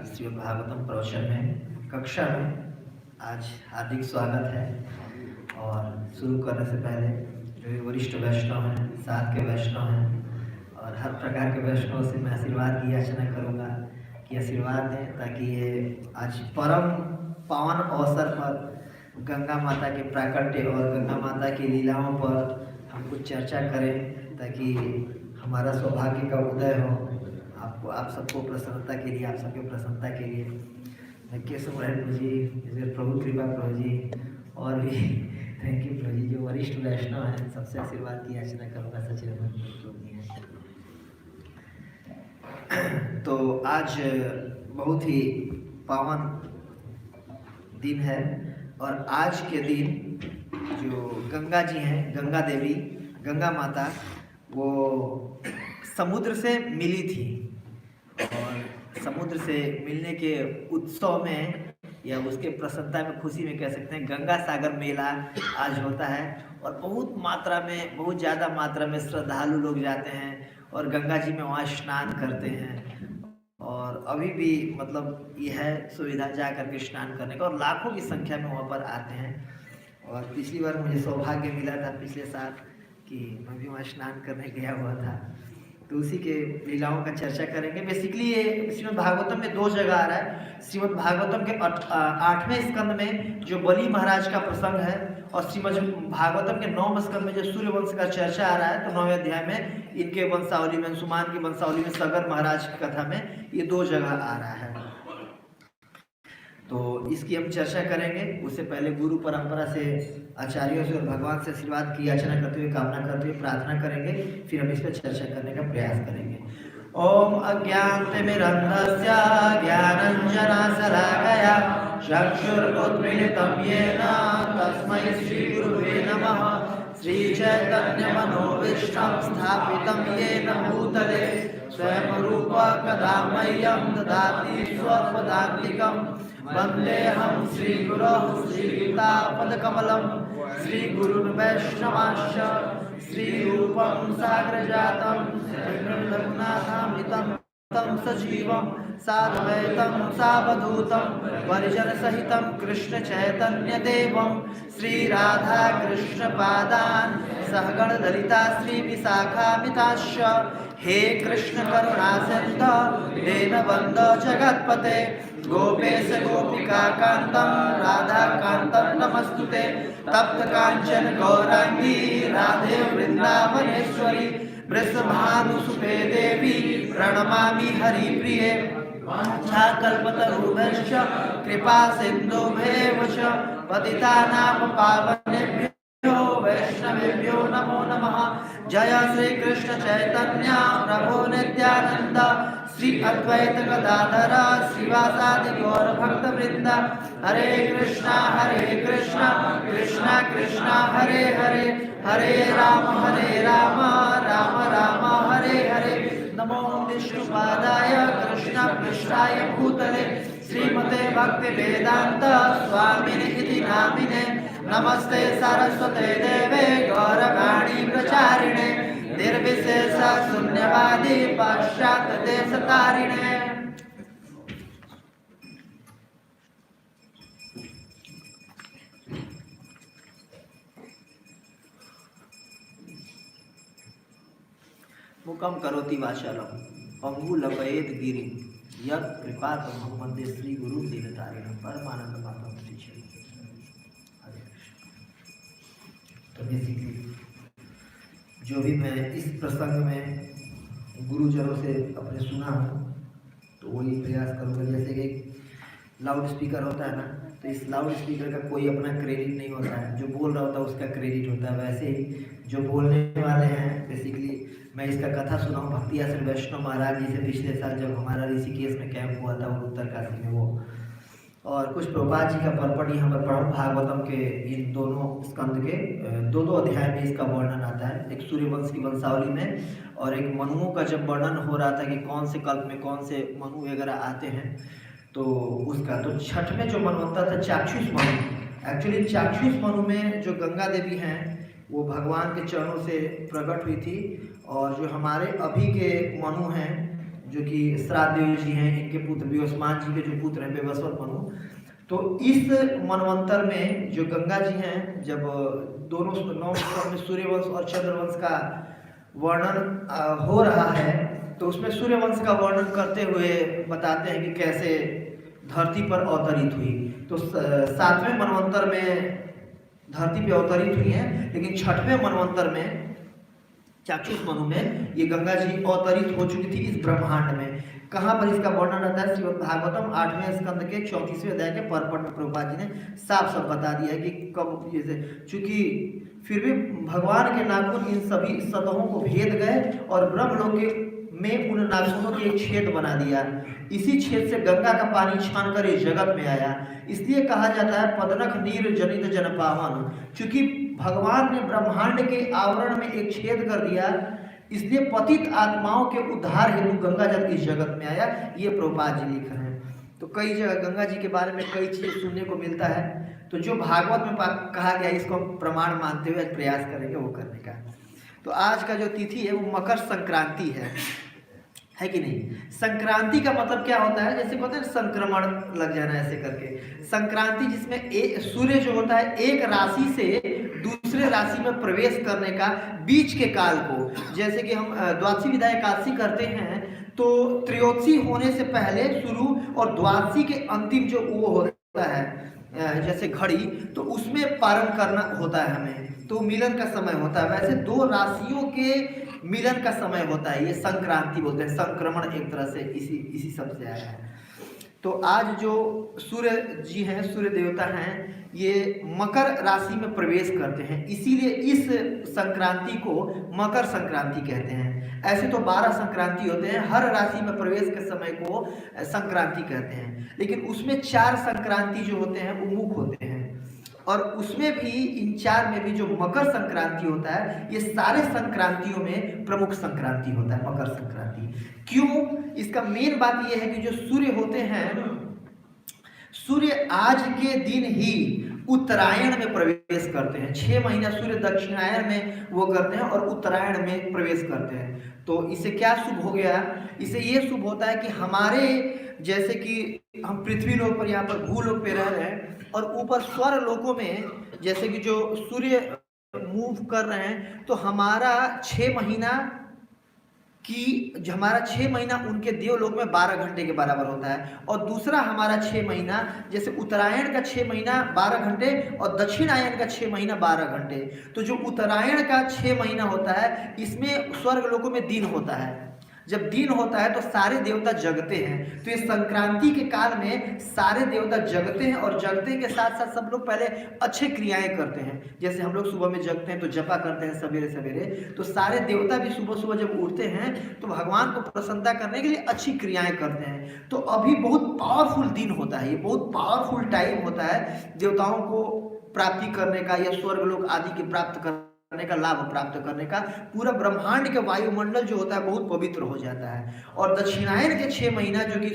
श्रीमद् भागवतम प्रवचन में कक्षा में आज हार्दिक स्वागत है। और शुरू करने से पहले जो वरिष्ठ वैष्णव हैं, साथ के वैष्णव हैं और हर प्रकार के वैष्णव से मैं आशीर्वाद की याचना करूँगा कि आशीर्वाद दें, ताकि ये आज परम पावन अवसर पर गंगा माता के प्राकट्य और गंगा माता की लीलाओं पर हम कुछ चर्चा करें, ताकि हमारा सौभाग्य का उदय हो। आपको आप सबको प्रसन्नता के लिए, आप सबके प्रसन्नता के लिए केशव प्रभु जी, प्रभु कृपा प्रभु जी और भी थैंक यू प्रभु जी, जो वरिष्ठ वैष्णव हैं, सबसे आशीर्वाद की याचना करूँगा सचिव प्रभु जी हैं। तो आज बहुत ही पावन दिन है और आज के दिन जो गंगा जी हैं, गंगा देवी, गंगा माता, वो समुद्र से मिली थी और समुद्र से मिलने के उत्सव में या उसके प्रसन्नता में, खुशी में कह सकते हैं, गंगा सागर मेला आज होता है और बहुत मात्रा में, बहुत ज़्यादा मात्रा में श्रद्धालु लोग जाते हैं और गंगा जी में वहाँ स्नान करते हैं। और अभी भी मतलब यह है सुविधा जा करके स्नान करने का और लाखों की संख्या में वहाँ पर आते हैं। और पिछली बार मुझे सौभाग्य मिला था पिछले साल कि मैं भी वहाँ स्नान करने गया हुआ था, तो उसी के लीलाओं का चर्चा करेंगे। बेसिकली ये श्रीमद् भागवतम में दो जगह आ रहा है। श्रीमद् भागवतम के 8वें स्कंद में जो बलि महाराज का प्रसंग है और श्रीमद् भागवतम के 9वें स्कंद में जो सूर्यवंश का चर्चा आ रहा है। तो 9वें अध्याय में इनके वंशावली में, सुमान की वंशावली में सगर महाराज की कथा में ये दो जगह आ रहा है, तो इसकी हम चर्चा करेंगे। उससे पहले गुरु परंपरा से, आचार्यों से और भगवान से आशीर्वाद की याचना करते हुए, कामना करते हुए प्रार्थना करेंगे, फिर हम इस पर चर्चा करने का प्रयास करेंगे। ओम अज्ञानतिमिरन्धस्य ज्ञानाञ्जनशलाकया चक्षुरुन्मीलितं येन तस्मै श्रीगुरुवे नमः। श्रीचैतन्यमनोभीष्टं स्थापितं येन भूतले स्वयं रूपा कदा मह्यं ददाति स्वपदान्तिकं। वन्देऽहं श्रीगुरोः श्रीयुतापदकमलं श्रीगुरुन् वैष्णवांश्च श्रीरूपं साग्रजातं रघुनाथामृतं तं सजीवं साद्वैतं सावधूतं परिजनसहितं कृष्णचैतन्यदेवं श्रीराधाकृष्णपादान् सहगणललिता श्रीविशाखामिताश्च। हे कृष्ण करुणा सिन्धु दीनबन्धो जगत्पते गोपेश गोपिका कांतं राधा कांतं नमस्तुते। तप्त कांचन गौरांगी राधे वृंदावनेश्वरी वृषभानुसुते देवी प्रणमामि हरिप्रिये। वाञ्छाकल्पतरुभ्यश्च कृपा सिन्धुभ्येव च पतितानां पावनेभ्यो वैष्णवेभ्यो वैष्णवेभ्यो नमो नमः। जय श्री कृष्ण चैतन्य प्रभु नित्यानंद श्री अद्वैत गदाधर श्रीवासादि गौर भक्त वृंद। हरे कृष्णा कृष्णा कृष्णा हरे हरे, हरे राम राम राम हरे हरे। नमो विष्णुपादाय कृष्ण पृष्ठाय भूतले श्रीमते भक्ति वेदांत स्वामिने इति नामिने। नमस्ते सरस्वते देवे गौरवाणी प्रचारिणे निर्विशेष शून्यवादी पाश्चात्य देशतारिणे। मुकम करोति वाचालम पंगुलपयेत गिरिं यत् कृपातमहं वन्दे श्री गुरु दीनतारिणं परमानंद माधवं श्री चैतन्य। हरे कृष्ण। तो बेसिकली जो भी मैं इस प्रसंग में गुरुजनों से अपने सुना हूँ तो वही प्रयास करूँगा। जैसे कि लाउड स्पीकर होता है ना, तो इस लाउड स्पीकर का कोई अपना क्रेडिट नहीं होता है, जो बोल रहा होता है उसका क्रेडिट होता है। वैसे ही जो बोलने वाले हैं, बेसिकली मैं इसका कथा सुना हूँ भक्ति आश्रम वैष्णव महाराज जी से पिछले साल जब हमारा ऋषिकेश में कैंप हुआ था वो उत्तरकाशी में, वो और कुछ प्रभुपाद जी का परपट यहाँ पर पढ़ा। भागवतम के इन दोनों स्कंद के दो अध्याय में इसका वर्णन आता है। एक सूर्यवंश की वंशावली में और एक मनुओं का जब वर्णन हो रहा था कि कौन से कल्प में कौन से मनु वगैरह आते हैं, तो उसका तो छठ में जो मनवंतर था चाक्षुष मनु। एक्चुअली चाक्षुष मनु में जो गंगा देवी हैं वो भगवान के चरणों से प्रकट हुई थी, और जो हमारे अभी के मनु हैं जो कि श्राद्धदेव जी हैं, इनके पुत्र विवस्वान जी के जो पुत्र हैं विवस्वत मनु, तो इस मनवंतर में जो गंगा जी हैं, जब दोनों नौ में सूर्यवंश और चंद्रवंश का वर्णन हो रहा है, तो उसमें सूर्यवंश का वर्णन करते हुए बताते हैं कि कैसे धरती पर अवतरित हुई। तो 7वें मनवंतर में धरती पे अवतरित हुई हैं, लेकिन 6वें मनवंतर में चाक्षुष मनु में ये गंगा जी अवतरित हो चुकी थी इस ब्रह्मांड में। कहाँ पर इसका वर्णन आता है? श्रीमद् भागवतम 8वें स्कंद के 34वें अध्याय के परपट में प्रभुपाद जी ने साफ बता दिया है कि कब जैसे, चूंकि फिर भी भगवान के नाखून इन सभी सतहों को भेद गए और ब्रह्मलोक के में उन नाखूनों के एक छेद बना दिया। इसी छेद से गंगा का पानी छान कर इस जगत में आया। इसलिए कहा जाता है पदनख नीर जनित जन पावन। चूंकि भगवान ने ब्रह्मांड के आवरण में एक छेद कर दिया, इसलिए पतित आत्माओं के उद्धार हेतु गंगा जल इस जगत में आया। ये प्रभुपाद जी लिख रहे हैं। तो कई जगह गंगा जी के बारे में कई चीजें सुनने को मिलता है। तो जो भागवत में कहा गया इसको हम प्रमाण मानते हुए प्रयास करेंगे वो करने का। तो आज का जो तिथि है वो मकर संक्रांति है कि नहीं? संक्रांति का मतलब क्या होता है? जैसे कहते हैं संक्रमण लग जाना, ऐसे करके संक्रांति, जिसमें सूर्य जो होता है एक राशि से दूसरे राशि में प्रवेश करने का बीच के काल को, जैसे कि हम द्वादशी विदा एकादशी करते हैं तो त्रयोदशी होने से पहले शुरू और द्वादशी के अंतिम जो वो होता है जैसे घड़ी, तो उसमें पारण करना होता है हमें, तो मिलन का समय होता है। वैसे दो राशियों के मिलन का समय होता है, ये संक्रांति बोलते हैं। संक्रमण एक तरह से इसी शब्द से आया है। तो आज जो सूर्य जी हैं, सूर्य देवता हैं, ये मकर राशि में प्रवेश करते हैं, इसीलिए इस संक्रांति को मकर संक्रांति कहते हैं। ऐसे तो 12 संक्रांति होते हैं, हर राशि में प्रवेश के समय को संक्रांति कहते हैं, लेकिन उसमें 4 संक्रांति जो होते हैं वो मुख्य होते हैं। और उसमें भी इन 4 में भी जो मकर संक्रांति होता है, ये सारे संक्रांतियों में प्रमुख संक्रांति होता है मकर संक्रांति। क्यों? इसका मेन बात यह है कि जो सूर्य होते हैं, सूर्य आज के दिन ही उत्तरायण में प्रवेश करते हैं। 6 महीना सूर्य दक्षिणायन में वो करते हैं और उत्तरायण में प्रवेश करते हैं। तो इससे क्या शुभ हो गया? इससे ये शुभ होता है कि हमारे जैसे कि हम पृथ्वी लोक पर, यहाँ पर भूलोक पे रह रहे हैं, और ऊपर स्वर लोकों में जैसे कि जो सूर्य मूव कर रहे हैं, तो हमारा 6 महीना हमारा 6 महीना उनके देवलोक में 12 घंटे के बराबर होता है। और दूसरा हमारा 6 महीना, जैसे उत्तरायण का 6 महीना 12 घंटे और दक्षिणायन का 6 महीना 12 घंटे। तो जो उत्तरायण का 6 महीना होता है, इसमें स्वर्ग लोकों में दिन होता है, जब दिन होता है तो सारे देवता जगते हैं। तो इस संक्रांति के काल में सारे देवता जगते हैं और जगते के साथ साथ सब लोग पहले अच्छे क्रियाएं करते हैं। जैसे हम लोग सुबह में जगते हैं तो जपा करते हैं सवेरे सवेरे, तो सारे देवता भी सुबह सुबह जब उठते हैं तो भगवान को प्रसन्नता करने के लिए अच्छी क्रियाएं करते हैं। तो अभी बहुत पावरफुल दिन होता है, ये बहुत पावरफुल टाइम होता है देवताओं को प्राप्ति करने का या स्वर्ग लोक आदि की प्राप्त करने का, लाभ प्राप्त करने का। पूरा ब्रह्मांड के वायुमंडल जो होता है बहुत पवित्र हो जाता है। और दक्षिणायन के 6 महीना जो कि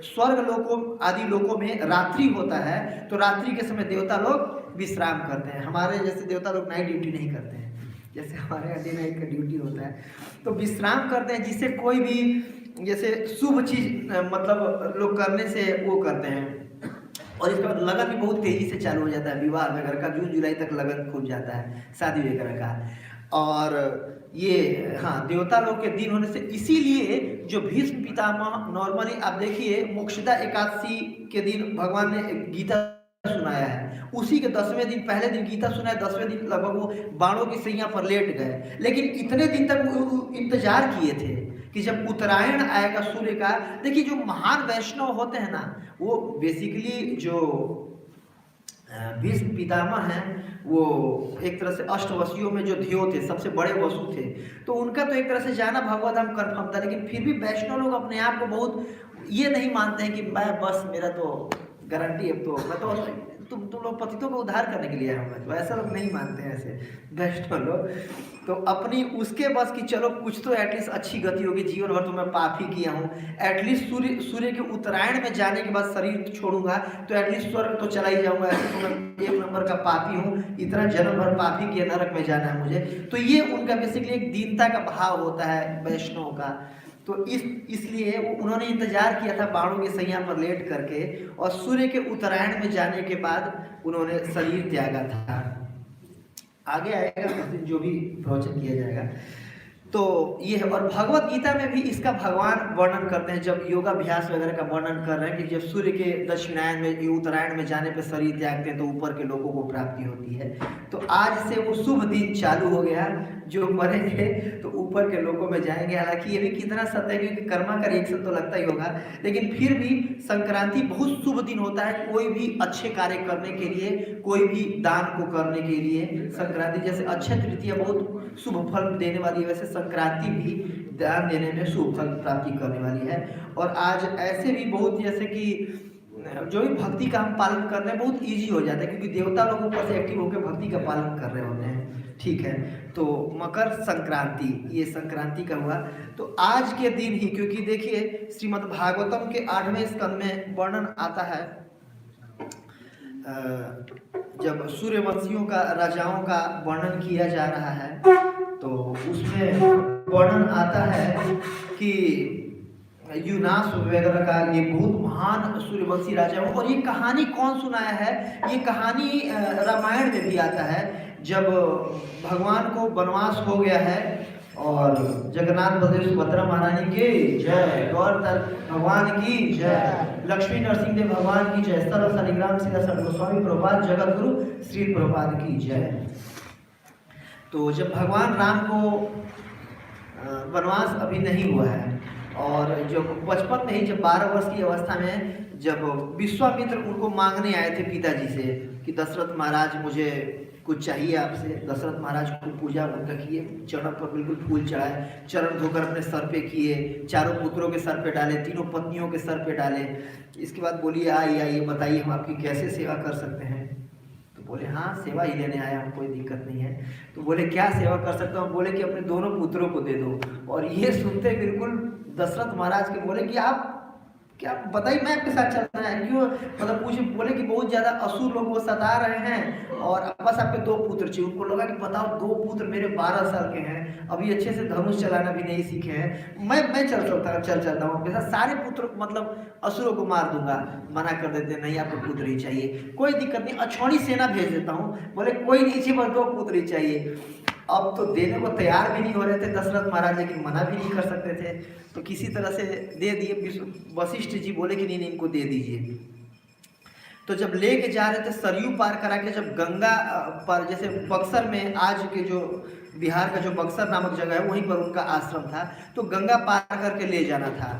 स्वर्ग लोकों आदि लोकों में रात्रि होता है, तो रात्रि के समय देवता लोग विश्राम करते हैं। हमारे जैसे देवता लोग नाइट ड्यूटी नहीं करते हैं, जैसे हमारे यहाँ डे नाइट का ड्यूटी होता है, तो विश्राम करते हैं, जिससे कोई भी जैसे शुभ चीज मतलब लोग करने से वो करते हैं। और इसके बाद लगन भी बहुत तेजी से चालू हो जाता है, विवाह वगैरह का जून जुलाई तक लगन खुल जाता है शादी वगैरह का। और ये हाँ देवता लोग के दिन होने से इसीलिए जो भीष्म पितामह नॉर्मली आप देखिए मोक्षदा एकादशी के दिन भगवान ने गीता सुनाया है, उसी के 10वें दिन पहले दिन गीता सुनाया, 10वें दिन लगभग वो बाणों की सैया पर लेट गए। लेकिन इतने दिन तक वो इंतजार किए थे कि जब उत्तरायण आएगा सूर्य का। देखिए जो महान वैष्णव होते हैं ना, वो बेसिकली जो भीष्म पितामह हैं वो एक तरह से अष्टवसियों में जो ध्यो थे, सबसे बड़े वसु थे, तो उनका तो एक तरह से जाना भगवत धाम कन्फर्म था। लेकिन फिर भी वैष्णव लोग अपने आप को बहुत ये नहीं मानते हैं कि मैं बस मेरा तो गारंटी है, तो मैं तो तुम लोग पतितों को उद्धार करने के लिए आया हूँ, तो ऐसा लोग नहीं मानते हैं ऐसे वैष्णव लोग। तो अपनी उसके बस कि चलो कुछ तो एटलीस्ट अच्छी गति होगी, जीवन भर तो मैं पाप ही किया हूँ, एटलीस्ट सूर्य के उत्तरायण में जाने के बाद शरीर छोड़ूंगा तो एटलीस्ट स्वर्ग तो चला ही जाऊंगा, ऐसे तो मैं 1 नंबर का पापी हूँ, इतना जन्म भर पापी किया, नरक में जाना है मुझे। तो ये उनका बेसिकली एक दीनता का भाव होता है वैष्णव का। तो इसलिए उन्होंने इंतजार किया था बाणों की सैया पर लेट करके, और सूर्य के उत्तरायण में जाने के बाद उन्होंने शरीर त्यागा था। आगे आएगा जो भी प्रवचन किया जाएगा तो ये है। और भगवत गीता में भी इसका भगवान वर्णन करते हैं, जब योगाभ्यास वगैरह का वर्णन कर रहे हैं कि जब सूर्य के दक्षिणायन में उत्तरायण में जाने पर शरीर त्यागते हैं तो ऊपर के लोगों को प्राप्ति होती है। तो आज से वो शुभ दिन चालू हो गया, जो मरेंगे तो ऊपर के लोगों में जाएंगे। हालांकि ये भी कितना सत्य है क्योंकि कर्मा का रिएक्शन तो लगता ही होगा, लेकिन फिर भी संक्रांति बहुत शुभ दिन होता है कोई भी अच्छे कार्य करने के लिए, कोई भी दान को करने के लिए। संक्रांति जैसे अक्षय तृतीया बहुत शुभ फल देने वाली है, वैसे संक्रांति भी दान देने में शुभ फल प्राप्ति करने वाली है। और आज ऐसे भी बहुत जैसे कि जो भी भक्ति का हम पालन कर रहे हैं बहुत इजी हो जाता है, क्योंकि देवता लोग ऊपर से एक्टिव होकर भक्ति का पालन कर रहे होते हैं। ठीक है, तो मकर संक्रांति ये संक्रांति का हुआ। तो आज के दिन ही, क्योंकि देखिए श्रीमद् भागवतम के 8वें स्कंद में वर्णन आता है, जब सूर्यवंशियों का राजाओं का वर्णन किया जा रहा है तो उसमें वर्णन आता है कि यूनास वगैरह का ये बहुत महान सूर्यवंशी राजा हो। और ये कहानी कौन सुनाया है? ये कहानी रामायण में भी आता है, जब भगवान को वनवास हो गया है और जगन्नाथ बलदेव सुभद्रा महारानी की जय, गौर भगवान की जय, लक्ष्मी नरसिंह देव भगवान की जय, सर्व शालिग्राम सीता गोस्वामी प्रभुपाद जगत गुरु श्री प्रभुपाद की जय। तो जब भगवान राम को वनवास अभी नहीं हुआ है और जब बचपन में ही, जब 12 वर्ष की अवस्था में, जब विश्वामित्र उनको मांगने आए थे पिताजी से कि दशरथ महाराज मुझे कुछ चाहिए आपसे, दशरथ महाराज को पूजा उनका किए, चरण पर बिल्कुल फूल चढ़ाए, चरण धोकर अपने सर पे किए, चारों पुत्रों के सर पे डाले, तीनों पत्नियों के सर पे डाले। इसके बाद बोलिए आइए बताइए हम आपकी कैसे सेवा कर सकते हैं। तो बोले हाँ सेवा ही लेने आया हम, कोई दिक्कत नहीं है। तो बोले क्या सेवा कर सकते हो? बोले कि अपने दोनों पुत्रों को दे दो। और ये सुनते बिल्कुल दशरथ महाराज के बोले कि आप क्या बताइए, मैं आपके साथ चलना है क्यों, मतलब पूछे। बोले कि बहुत ज्यादा असुर लोग वो सता रहे हैं और बस आपके 2 पुत्र चाहिए। उनको लगा कि बताओ 2 पुत्र मेरे 12 साल के हैं, अभी अच्छे से धनुष चलाना भी नहीं सीखे हैं, मैं चलता हूँ आपके साथ, सारे पुत्र मतलब असुरों को मार दूंगा। मना कर देते नहीं आपको पुत्र ही चाहिए, कोई दिक्कत नहीं, अछौड़ी सेना भेज देता हूँ। बोले कोई नहीं चाहिए, बस 2 पुत्र ही चाहिए। अब तो देने को तैयार भी नहीं हो रहे थे दशरथ महाराज, लेकिन मना भी नहीं कर सकते थे, तो किसी तरह से दे दिए। वशिष्ठ जी बोले कि नहीं इनको दे दीजिए। तो जब लेके जा रहे थे सरयू पार करा के, जब गंगा पर, जैसे बक्सर में आज के जो बिहार का जो बक्सर नामक जगह है वहीं पर उनका आश्रम था, तो गंगा पार करके ले जाना था।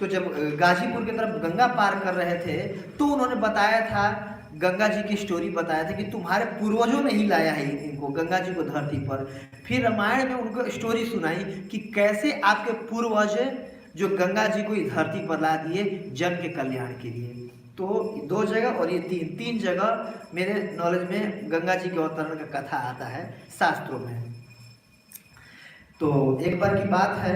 तो जब गाजीपुर की तरफ गंगा पार कर रहे थे तो उन्होंने बताया था, गंगा जी की स्टोरी बताया था कि तुम्हारे पूर्वजों ने ही लाया है इनको, गंगा जी को धरती पर। फिर रामायण में उनको स्टोरी सुनाई कि कैसे आपके पूर्वज जो गंगा जी को धरती पर ला दिए जन के कल्याण के लिए। तो 2 जगह और ये 3 जगह मेरे नॉलेज में गंगा जी के अवतरण का कथा आता है शास्त्रों में। तो एक बार की बात है,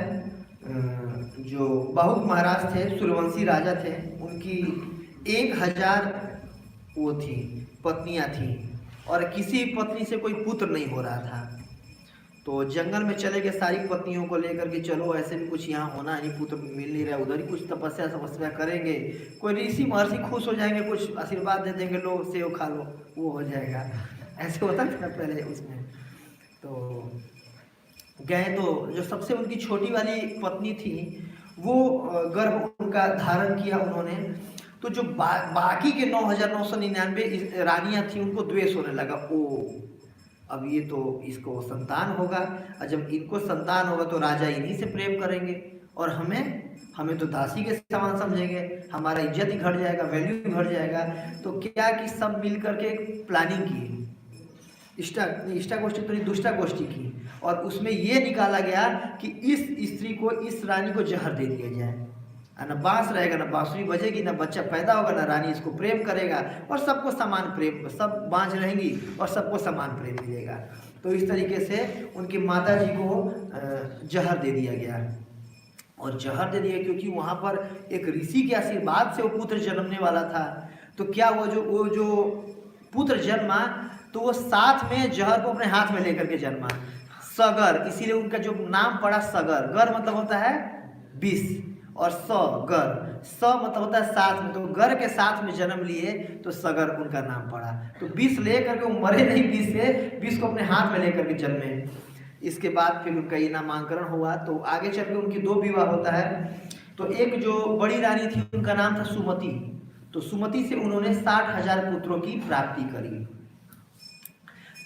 जो बाहुक महाराज थे, सूर्यवंशी राजा थे, उनकी 1000 वो थी पत्नियां थी और किसी पत्नी से कोई पुत्र नहीं हो रहा था। तो जंगल में चले गए सारी पत्नियों को लेकर के, चलो ऐसे भी कुछ यहाँ होना नहीं, पुत्र मिल नहीं रहा, उधर ही कुछ तपस्या करेंगे, कोई ऋषि महर्षि खुश हो जाएंगे, कुछ आशीर्वाद दे देंगे, लो सेव खा लो, वो हो जाएगा। ऐसे होता था पहले उसमें। तो गए तो जो सबसे उनकी छोटी वाली पत्नी थी वो गर्भ उनका धारण किया उन्होंने। तो जो बाकी के 9999 रानियां थी उनको द्वेष होने लगा, ओ अब ये तो इसको संतान होगा, और जब इनको संतान होगा तो राजा इन्हीं से प्रेम करेंगे और हमें तो दासी के समान समझेंगे, हमारा इज्जत ही घट जाएगा, वैल्यू घट जाएगा। तो क्या कि सब मिल करके प्लानिंग की, इष्टा गोष्ठी तो नहीं, दुष्टा गोष्ठी की, और उसमें ये निकाला गया कि इस स्त्री को, इस रानी को जहर दे दिया जाए, न बांस रहेगा, न बांसुरी बजेगी, न बच्चा पैदा होगा, न रानी इसको प्रेम करेगा, और सबको समान प्रेम, सब बांझ रहेंगी और सबको समान प्रेम मिलेगा। तो इस तरीके से उनकी माता जी को जहर दे दिया गया, और जहर दे दिया क्योंकि वहाँ पर एक ऋषि के आशीर्वाद से वो पुत्र जन्मने वाला था। तो क्या वो जो पुत्र जन्मा, तो वो साथ में जहर को अपने हाथ में लेकर के जन्मा, सगर, इसीलिए उनका जो नाम पड़ा सगर। गर मतलब होता है विष, और गर, मतलब होता है साथ में, तो गर के साथ में जन्म लिए तो सगर उनका नाम पड़ा। तो विष लेकर के वो मरे नहीं, विष से, विष को अपने हाथ में लेकर के जन्मे। इसके बाद फिर उनका ये नामांकन हुआ। तो आगे चल के उनकी 2 विवाह होता है। तो एक जो बड़ी रानी थी उनका नाम था सुमति। तो सुमति से उन्होंने 60,000 पुत्रों की प्राप्ति करी।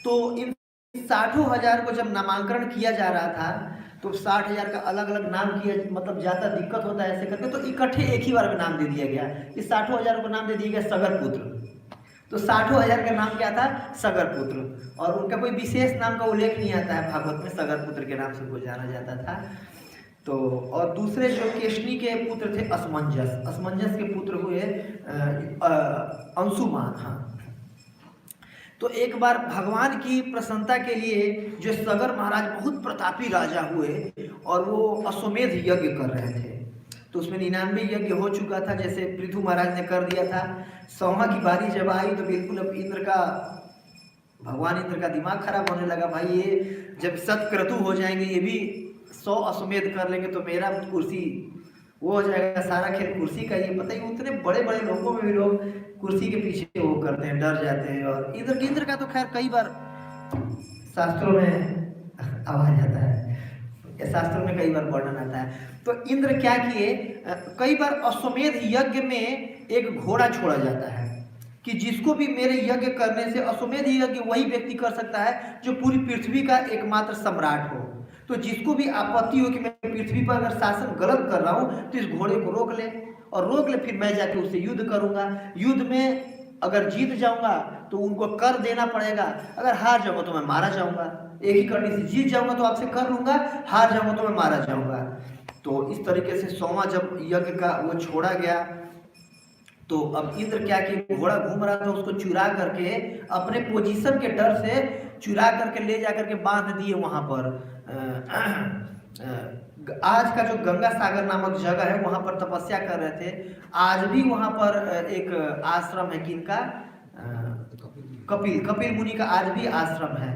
तो इन 60,000 को जब नामांकन किया जा रहा था तो 60,000 का अलग अलग नाम किया, मतलब ज़्यादा दिक्कत होता है ऐसे करके, तो इकट्ठे एक ही बार में नाम दे दिया गया। इस 60,000 को नाम दे दिया गया सगर पुत्र। तो 60,000 का नाम क्या था? सगर पुत्र। और उनका कोई विशेष नाम का उल्लेख नहीं आता है भागवत में, सगर पुत्र के नाम से उनको जाना जाता था। तो और दूसरे जो केशनी के पुत्र थे असमंजस के पुत्र हुए अंशुमान। हाँ, तो एक बार भगवान की प्रसन्नता के लिए जो सगर महाराज बहुत प्रतापी राजा हुए और वो अश्वमेध यज्ञ कर रहे थे। तो उसमें 99 यज्ञ हो चुका था, जैसे पृथु महाराज ने कर दिया था। 100वां की बारी जब आई तो बिल्कुल अब भगवान इंद्र का दिमाग खराब होने लगा। भाई ये जब सतक्रतु हो जाएंगे, ये भी 100 अश्वमेध कर लेंगे तो मेरा कुर्सी वो हो जाएगा, सारा खेल कुर्सी का। ये पता ही उतने बड़े बड़े लोगों में भी लोग कुर्सी के पीछे वो करते हैं, डर जाते हैं। और इंद्र का तो खैर कई बार शास्त्रों में आवाज आता है, शास्त्रों में कई बार वर्णन आता है। तो इंद्र क्या किए, कई बार अश्वमेध यज्ञ में एक घोड़ा छोड़ा जाता है कि जिसको भी मेरे यज्ञ करने से, अश्वमेध यज्ञ वही व्यक्ति कर सकता है जो पूरी पृथ्वी का एकमात्र सम्राट हो। तो जिसको भी आपत्ति हो कि मैं पृथ्वी पर अगर शासन गलत कर रहा हूँ तो इस घोड़े को रोक ले, फिर मैं जाके उससे युद्ध करूंगा। युद्ध में अगर जीत जाऊंगा तो उनको कर देना पड़ेगा, अगर हार जाऊंगा तो मैं मारा जाऊंगा। एक ही करनी से, जीत जाऊंगा तो आपसे कर लूंगा, हार जाऊंगा तो मैं मारा जाऊंगा। तो इस तरीके से 100वां जब यज्ञ का वो छोड़ा गया तो अब इंद्र क्या किए, घोड़ा घूम रहा था उसको चुरा करके, अपने पोजीशन के डर से चुरा करके ले जा करके बांध दिए वहां पर। आज का जो गंगा सागर नामक जगह है वहां पर तपस्या कर रहे थे। आज भी वहां पर एक आश्रम है, किनका? कपिल मुनि का आज भी आश्रम है।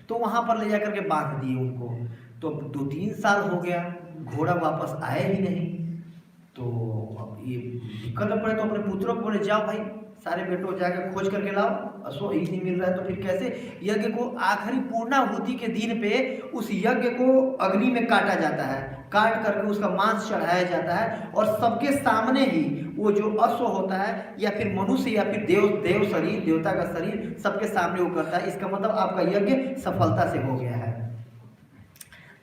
तो वहां पर ले जाकर के बांध दिए उनको। तो 2-3 साल हो गया, घोड़ा वापस आया ही नहीं। तो अब ये दिक्कत पड़े तो अपने पुत्रों को बोले, जाओ भाई सारे बेटों जाकर खोज करके लाओ, अश्व ही नहीं मिल रहा है। तो फिर कैसे? यज्ञ को आखिरी पूर्णाहुति के दिन पे उस यज्ञ को अग्नि में काटा जाता है काट करके उसका मांस चढ़ाया जाता है और सबके सामने ही वो जो अश्व होता है या फिर मनुष्य या फिर देव शरीर, देवता का शरीर सबके सामने वो करता है। इसका मतलब आपका यज्ञ सफलता से हो गया है।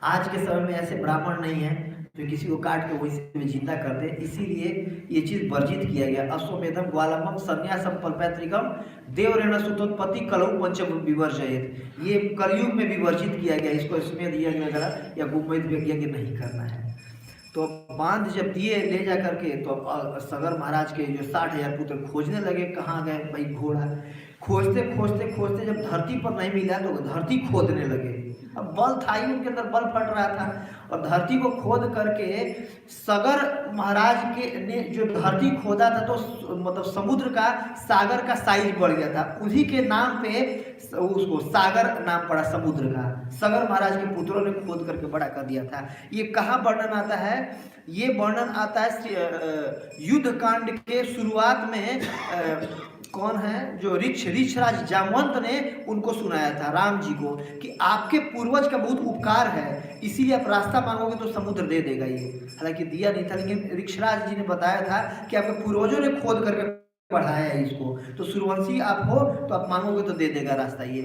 आज के समय में ऐसे ब्राह्मण नहीं है जो किसी को काट के वही में जिंदा करते, इसीलिए ये चीज वर्जित किया गया। अश्वमेधम ग्वालमम संन्यासम पलपैत्रिकम देवरेण सुतोत्पत्ति कलऊ पंचम विवर्जयेत। ये कलयुग में भी वर्जित किया गया, इसको अश्वमेध यज्ञ वगैरह या गोमेध यज्ञ नहीं करना है। तो बांध जब दिए ले जा करके, तो अब सगर महाराज के जो 60,000 पुत्र खोजने लगे, कहाँ गए भाई घोड़ा। खोजते खोजते खोजते जब धरती पर नहीं मिला तो धरती खोदने लगे। अब बल था ही उनके अंदर, बल फट रहा था और धरती को खोद करके सगर महाराज के ने जो धरती खोदा था तो मतलब समुद्र का, सागर का साइज बढ़ गया था, उन्हीं के नाम पे उसको सागर नाम पड़ा समुद्र का। सगर महाराज के पुत्रों ने खोद करके बड़ा कर दिया था। ये कहाँ वर्णन आता है? ये वर्णन आता है युद्ध कांड के शुरुआत में। कौन है जो ऋक्षराज जामवंत ने उनको सुनाया था राम जी को कि आपके पूर्वज का बहुत उपकार है, इसीलिए आप रास्ता मांगोगे तो समुद्र दे देगा। ये हालांकि दिया नहीं था, लेकिन ऋक्षराज जी ने बताया था कि आपके पूर्वजों ने खोद करके पढ़ाया है इसको, तो सूर्यवंशी आप हो तो आप मांगोगे तो दे देगा रास्ता ये।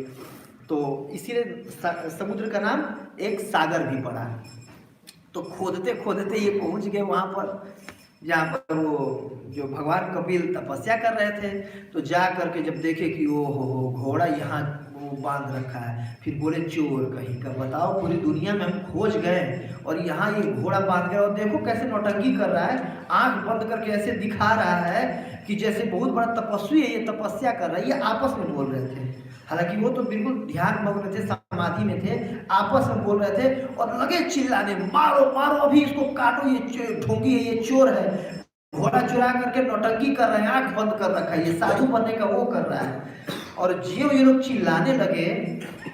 तो इसीलिए समुद्र का नाम एक सागर भी पड़ा। तो खोदते खोदते ये पहुंच गए वहां पर जहाँ पर वो जो भगवान कपिल तपस्या कर रहे थे। तो जा करके जब देखे कि ओ हो घोड़ा यहाँ वो बांध रखा है, फिर बोले चोर कहीं का, बताओ पूरी दुनिया में हम खोज गए और यहाँ ये घोड़ा बांध गया और देखो कैसे नौटंकी कर रहा है, आंख बंद करके ऐसे दिखा रहा है कि जैसे बहुत बड़ा तपस्वी है, ये तपस्या कर रहा है। ये आपस में बोल रहे थे, हालांकि वो तो बिल्कुल ध्यान मग्न थे, समाधि में थे, आपस में बोल रहे थे और लगे चिल्लाने, मारो मारो अभी इसको काटो, ये ढोंगी है, ये चोर है, घोड़ा चुरा करके नौटंकी कर रहे हैं, आंख बंद कर रखा है, ये साधु बनने का वो कर रहा है। और जियो ये लोग चिल्लाने लगे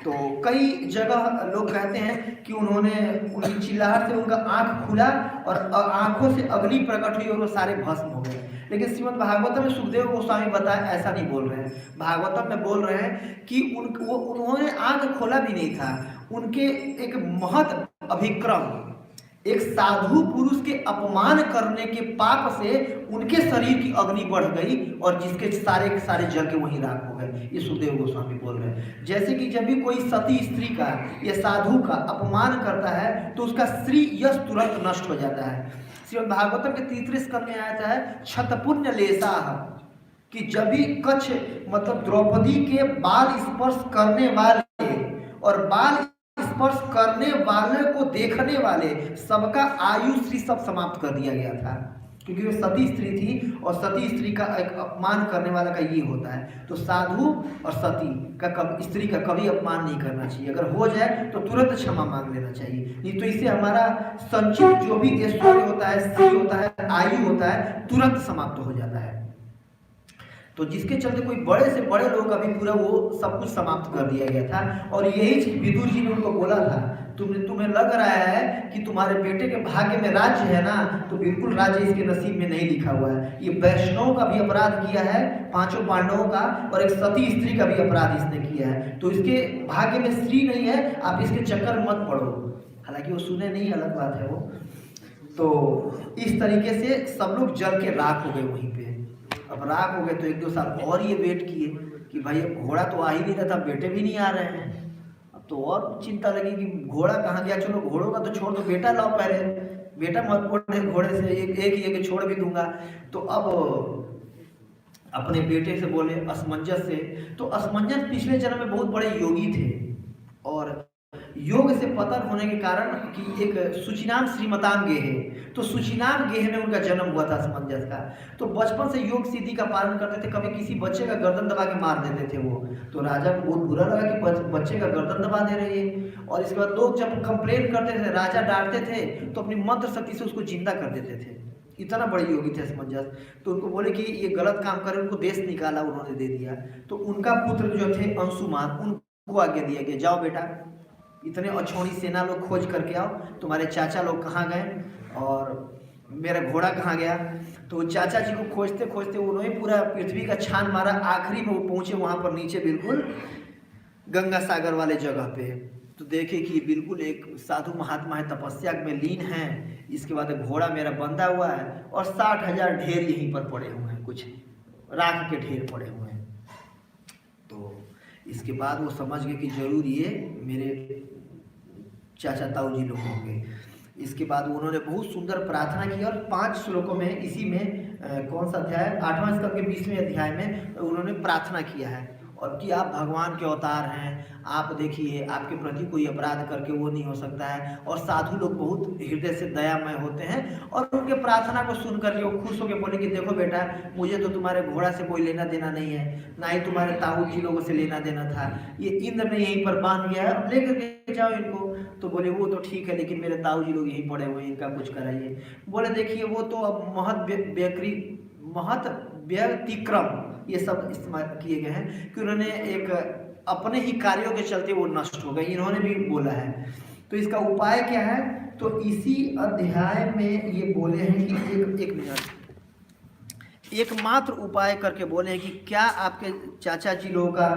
तो कई जगह लोग कहते हैं कि उन्होंने उनकी चिल्लाहट से उनका आंख खुला और आंखों से अग्नि प्रकट हुई और वो सारे भस्म हो गए। लेकिन श्रीमद् भागवतम में सुखदेव गोस्वामी बताया ऐसा नहीं बोल रहे हैं। भागवतम में बोल रहे हैं कि उन्होंने आंख खोला भी नहीं था, उनके एक महत अभिक्रम, एक साधु पुरुष के अपमान करने के पाप से उनके शरीर की अग्नि बढ़ गई और जिसके सारे के सारे जल के वहीं राख हो गए। ये सुखदेव गोस्वामी बोल रहे हैं। जैसे कि जब भी कोई सती स्त्री का या साधु का अपमान करता है तो उसका स्त्री यश तुरंत नष्ट हो जाता है। श्रीमद् भागवतम के 33 स्कंध में आता है क्षतपुण्य लेसा, कि जब भी कच्छ मतलब द्रौपदी के बाल स्पर्श करने वाले और बाल स्पर्श करने वाले को देखने वाले सबका आयु श्री सब समाप्त कर दिया गया था, क्योंकि वो सती स्त्री थी और सती स्त्री का एक अपमान करने वाला का ये होता है। तो साधु और सती का स्त्री का कभी अपमान नहीं करना चाहिए, अगर हो जाए तो तुरंत क्षमा मांग लेना चाहिए, नहीं तो इससे हमारा संचित जो भी ऐश्वर्य होता है, स्त्री होता है, आयु होता है, तुरंत समाप्त हो जाता है। तो जिसके चलते कोई बड़े से बड़े लोग का भी पूरा वो सब कुछ समाप्त कर दिया गया था। और यही चीज विदुर जी ने उनको बोला था, तुम्हें लग रहा है कि तुम्हारे बेटे के भाग्य में राज्य है ना, तो बिल्कुल राज्य इसके नसीब में नहीं लिखा हुआ है। ये वैष्णव का भी अपराध किया है, 5 पांडवों का, और एक सती स्त्री का भी अपराध इसने किया है, तो इसके भाग्य में स्त्री नहीं है, आप इसके चक्कर मत पड़ो। हालांकि वो सुने नहीं, अलग बात है वो। तो इस तरीके से सब लोग जल के राख हो गए वहीं पे। अब राख हो गए तो 1-2 साल और ये वेट किए कि भाई अब घोड़ा तो आ ही नहीं रहा था, बेटे भी नहीं आ रहे हैं। अब तो और चिंता लगी कि घोड़ा कहाँ गया, चलो घोड़ों का तो छोड़ दो, बेटा लाओ पहले, बेटा मत छोड़े, घोड़े से एक ही छोड़ भी दूंगा। तो अब अपने बेटे से बोले असमंजस से, तो असमंजस पिछले जन्म में बहुत बड़े योगी थे और योग से पतन होने के कारण कि एक सुचिनाम श्रीमताम गेहे, तो सुचिनाम गेहे में उनका जन्म हुआ था असमंजस का। तो बचपन से योग सिद्धि का पालन करते थे, कभी किसी बच्चे का गर्दन दबा के मार देते थे वो, तो राजा को बहुत बुरा लगा कि बच्चे का गर्दन दबा दे रही है। और इसके बाद लोग जब कंप्लेन करते थे, राजा डांटते थे तो अपनी मंत्र शक्ति से उसको जिंदा कर देते थे। इतना बड़े योगी थे असमंजस। तो उनको बोले कि ये गलत काम करे, उनको देश निकाला, उन्होंने दे दिया। तो उनका पुत्र जो थे अंशुमान, उनको आज्ञा दिया गया, जाओ बेटा इतने अछोड़ी सेना लोग खोज करके आओ, तुम्हारे चाचा लोग कहाँ गए और मेरा घोड़ा कहाँ गया। तो चाचा जी को खोजते खोजते उन्होंने पूरा पृथ्वी का छान मारा, आखिरी में वो पहुंचे वहां पर नीचे बिल्कुल गंगा सागर वाले जगह पे। तो देखे कि बिल्कुल एक साधु महात्मा है, तपस्या में लीन है। इसके बाद घोड़ा मेरा बंधा हुआ है और 60,000 ढेर यहीं पर पड़े हुए हैं, कुछ राख के ढेर पड़े हुए हैं। तो इसके बाद वो समझ गए कि जरूर ये मेरे चाचा ताऊ जी लोग होंगे। इसके बाद उन्होंने बहुत सुंदर प्रार्थना की और 5 श्लोकों में, इसी में कौन सा अध्याय, 8वां स्कंद के 20वें अध्याय में उन्होंने प्रार्थना किया है और कि आप भगवान के अवतार हैं, आप देखिए आपके प्रति कोई अपराध करके वो नहीं हो सकता है। और साधु लोग बहुत हृदय से दयामय होते हैं और उनके प्रार्थना को सुन करके वो खुश होकर बोले कि देखो बेटा, मुझे तो तुम्हारे घोड़ा से कोई लेना देना नहीं है, ना ही तुम्हारे ताऊ जी लोगों से लेना देना था, ये इंद्र ने यहीं पर बांध दिया है, अब लेकर के जाओ इनको। तो बोले वो तो ठीक है, लेकिन मेरे ताऊ जी लोग यहीं पड़े हुए हैं, इनका कुछ कराइए। बोले देखिए वो तो अब महत व्यतिक्रम ये सब इस्तेमाल किए गए हैं कि उन्होंने एक अपने ही कार्यों के चलते वो नष्ट हो गए, इन्होंने भी बोला है। तो इसका उपाय क्या है, तो इसी अध्याय में ये बोले हैं कि एक मिनट, एकमात्र उपाय करके बोले हैं कि क्या आपके चाचा जी लोगों का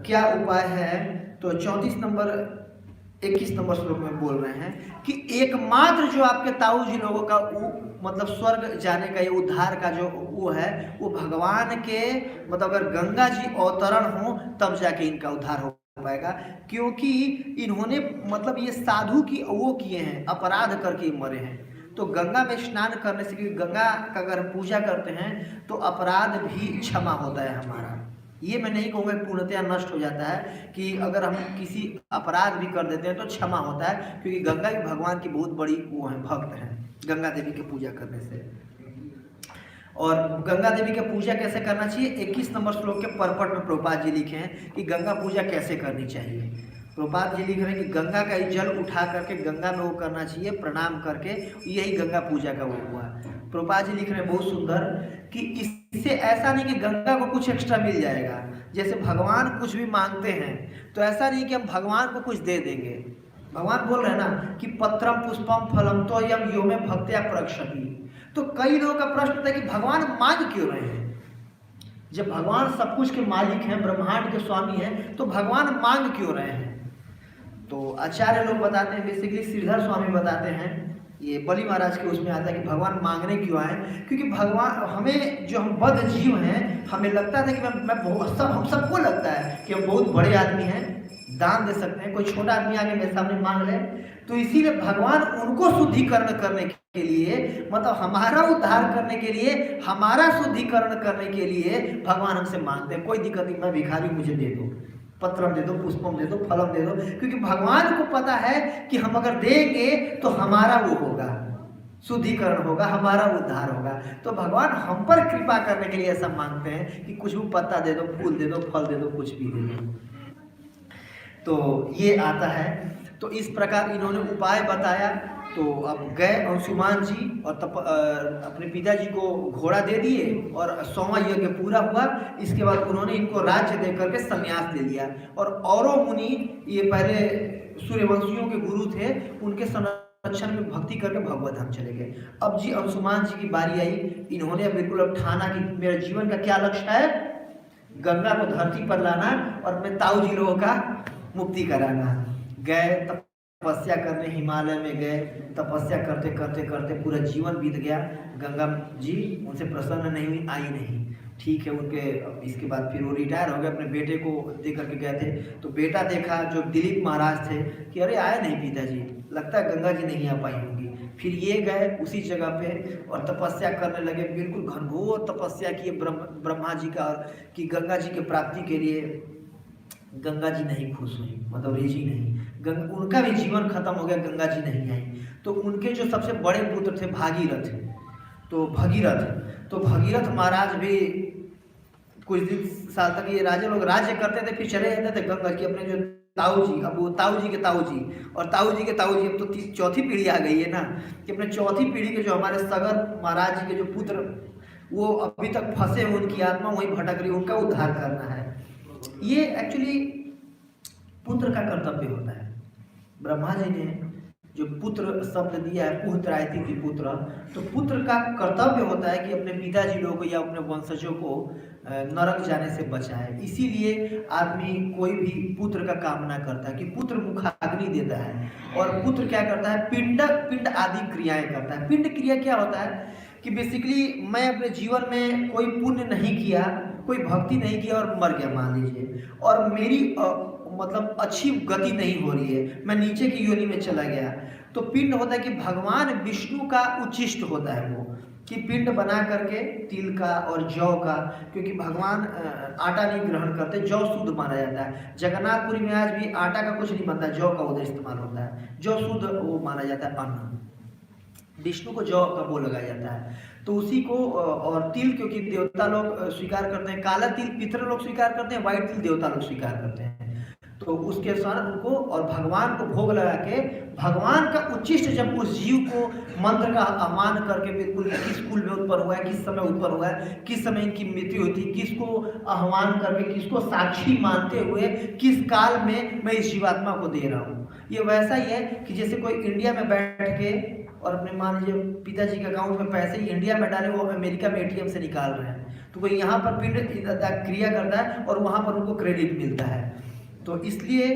क्या उपाय है। तो 34 नंबर 21 नंबर श्लोक में बोल रहे हैं कि एकमात्र जो आपके ताऊ जी लोगों का मतलब स्वर्ग जाने का, ये उद्धार का जो वो है, वो भगवान के मतलब अगर गंगा जी अवतरण हो तब जाके इनका उद्धार हो पाएगा। क्योंकि इन्होंने मतलब ये साधु की वो किए हैं, अपराध करके मरे हैं। तो गंगा में स्नान करने से, क्योंकि गंगा का अगर पूजा करते हैं तो अपराध भी क्षमा होता है हमारा। ये मैं नहीं कहूँगा पूर्णतया नष्ट हो जाता है, कि अगर हम किसी अपराध भी कर देते हैं तो क्षमा होता है, क्योंकि गंगा भी भगवान की बहुत बड़ी वो है, भक्त है गंगा देवी की पूजा करने से। और गंगा देवी की पूजा कैसे करना चाहिए, 21 नंबर श्लोक के परपट में प्रभुपाद जी लिखे हैं कि गंगा पूजा कैसे करनी चाहिए। प्रभुपाद जी लिख रहे हैं कि गंगा का जल उठा करके गंगा में वो करना चाहिए, प्रणाम करके, यही गंगा पूजा का वो हुआ। प्रभुपाद जी लिख रहे हैं बहुत सुंदर कि इससे ऐसा नहीं कि गंगा को कुछ एक्स्ट्रा मिल जाएगा, जैसे भगवान कुछ भी मांगते हैं तो ऐसा नहीं कि हम भगवान को कुछ दे देंगे। भगवान बोल रहे हैं ना कि पत्रम पुष्पम फलम तो यम यो में भक्त्या प्रक्षति। तो कई लोगों का प्रश्न होता है कि भगवान मांग क्यों रहे हैं, जब भगवान सब कुछ के मालिक हैं, ब्रह्मांड के स्वामी हैं, तो भगवान मांग क्यों रहे हैं। तो आचार्य लोग बताते हैं, बेसिकली श्रीधर स्वामी बताते हैं, ये बलि महाराज के उसमें आता है कि भगवान मांगने क्यों आए। क्योंकि भगवान हमें, जो हम बद्ध जीव हैं, हमें लगता था कि हम सबको लगता है कि हम बहुत बड़े आदमी हैं, दान दे सकते हैं, कोई छोटा आदमी आके मेरे सामने मांग ले, तो इसीलिए भगवान उनको शुद्धिकरण करने के लिए, मतलब हमारा उद्धार करने के लिए, हमारा शुद्धिकरण करने के लिए भगवान हमसे मांगते हैं। कोई दिक्कत नहीं, मैं भिखारी, मुझे दे दो, पत्रम दे दो, पुष्पम दे दो, फलम दे दो, क्योंकि भगवान को पता है कि हम अगर देंगे तो हमारा वो होगा, शुद्धिकरण होगा, हमारा उद्धार होगा। तो भगवान हम पर कृपा करने के लिए ऐसा मांगते हैं कि कुछ भी पत्ता दे दो, फूल दे दो, फल दे दो, कुछ भी दे दो। तो ये आता है। तो इस प्रकार इन्होंने उपाय बताया। तो अब गए अंशुमान जी और अपने पिताजी को घोड़ा दे दिए और 100वां यज्ञ पूरा हुआ। इसके बाद उन्होंने इनको राज्य दे करके संन्यास ले लिया। और औरों मुनि, ये पहले सूर्यवंशियों के गुरु थे, उनके संरक्षण में भक्ति करके भगवत धाम चले गए। अब जी अंशुमान जी की बारी आई। इन्होंने बिल्कुल अब ठाना कि मेरे जीवन का क्या लक्ष्य है, गंगा को धरती पर लाना और अपने ताऊ जी लोगों का मुक्ति कराना। गए तपस्या करने, हिमालय में गए, तपस्या करते करते करते पूरा जीवन बीत गया। गंगा जी उनसे प्रसन्न नहीं हुई, आई नहीं। ठीक है, उनके इसके बाद फिर वो रिटायर हो गए, अपने बेटे को दे करके गए थे। तो बेटा देखा जो दिलीप महाराज थे कि अरे आए नहीं पिताजी, लगता है गंगा जी नहीं आ पाई होंगी। फिर ये गए उसी जगह पे और तपस्या करने लगे, बिल्कुल घनघोर तपस्या किए ब्रह्मा जी का, कि गंगा जी के प्राप्ति के लिए। गंगा जी नहीं खुश हुई, मतलब ऋषि नहीं, उनका भी जीवन खत्म हो गया, गंगा जी नहीं आई। तो उनके जो सबसे बड़े पुत्र थे भागीरथ, तो भगीरथ महाराज भी कुछ दिन साल तक ये राजा लोग राज्य करते थे, फिर चले जाते थे गंगा की अपने जो ताऊ जी, अब वो ताऊ जी के ताऊ जी और ताऊ जी के ताऊ जी, अब तो चौथी पीढ़ी आ गई है ना, कि अपने चौथी पीढ़ी के जो हमारे सगर महाराज जी के जो पुत्र, वो अभी तक फंसे हैं, उनकी आत्मा वहीं भटक रही, उनका उद्धार करना है। ये एक्चुअली पुत्र का कर्तव्य होता है। ब्रह्मा जी ने जो पुत्र शब्द दिया है, पुत्रायति की पुत्र, तो पुत्र का कर्तव्य होता है कि अपने पिताजी लोगों को या अपने वंशजों को नरक जाने से बचाए। इसीलिए आदमी कोई भी पुत्र का कामना करता है कि पुत्र मुखाग्नि देता है, और पुत्र क्या करता है, पिंड आदि क्रियाएं करता है। पिंड क्रिया क्या होता है कि बेसिकली मैं अपने जीवन में कोई पुण्य नहीं किया, कोई भक्ति नहीं किया और मर गया मान लीजिए, और मेरी मतलब अच्छी गति नहीं हो रही है, मैं नीचे की योनि में चला गया, तो पिंड होता है कि भगवान विष्णु का उच्छिष्ट होता है वो, कि पिंड बना करके तिल का और जौ का, क्योंकि भगवान आटा नहीं ग्रहण करते, जौ शुद्ध माना जाता है। जगन्नाथपुरी में आज भी आटा का कुछ नहीं बनता, जौ का उधर इस्तेमाल होता है, जौ शुद्ध वो माना जाता है अन्न, विष्णु को जौ का वो लगाया जाता है। तो उसी को और तिल, क्योंकि देवता लोग स्वीकार करते हैं, काला तिल पितृ लोग स्वीकार करते हैं, व्हाइट तिल देवता लोग स्वीकार करते हैं। तो उसके अनुसार उनको और भगवान को भोग लगा के भगवान का उच्चिष्ट जब उस जीव को मंत्र का आह्वान करके, बिल्कुल किस कुल में उत्पन्न हुआ है, किस समय उत्पन्न हुआ है, किस समय इनकी मृत्यु हुई थी, किसको आह्वान करके, किसको साक्षी मानते हुए, किस काल में मैं इस जीवात्मा को दे रहा हूँ। ये वैसा ही है कि जैसे कोई इंडिया में बैठ के और अपने मान लीजिए पिताजी के अकाउंट में पैसे ही इंडिया में डाले, वो अमेरिका में एटीएम से निकाल रहे हैं, तो वो यहाँ पर पिंड क्रिया करता है और वहाँ पर उनको क्रेडिट मिलता है। तो इसलिए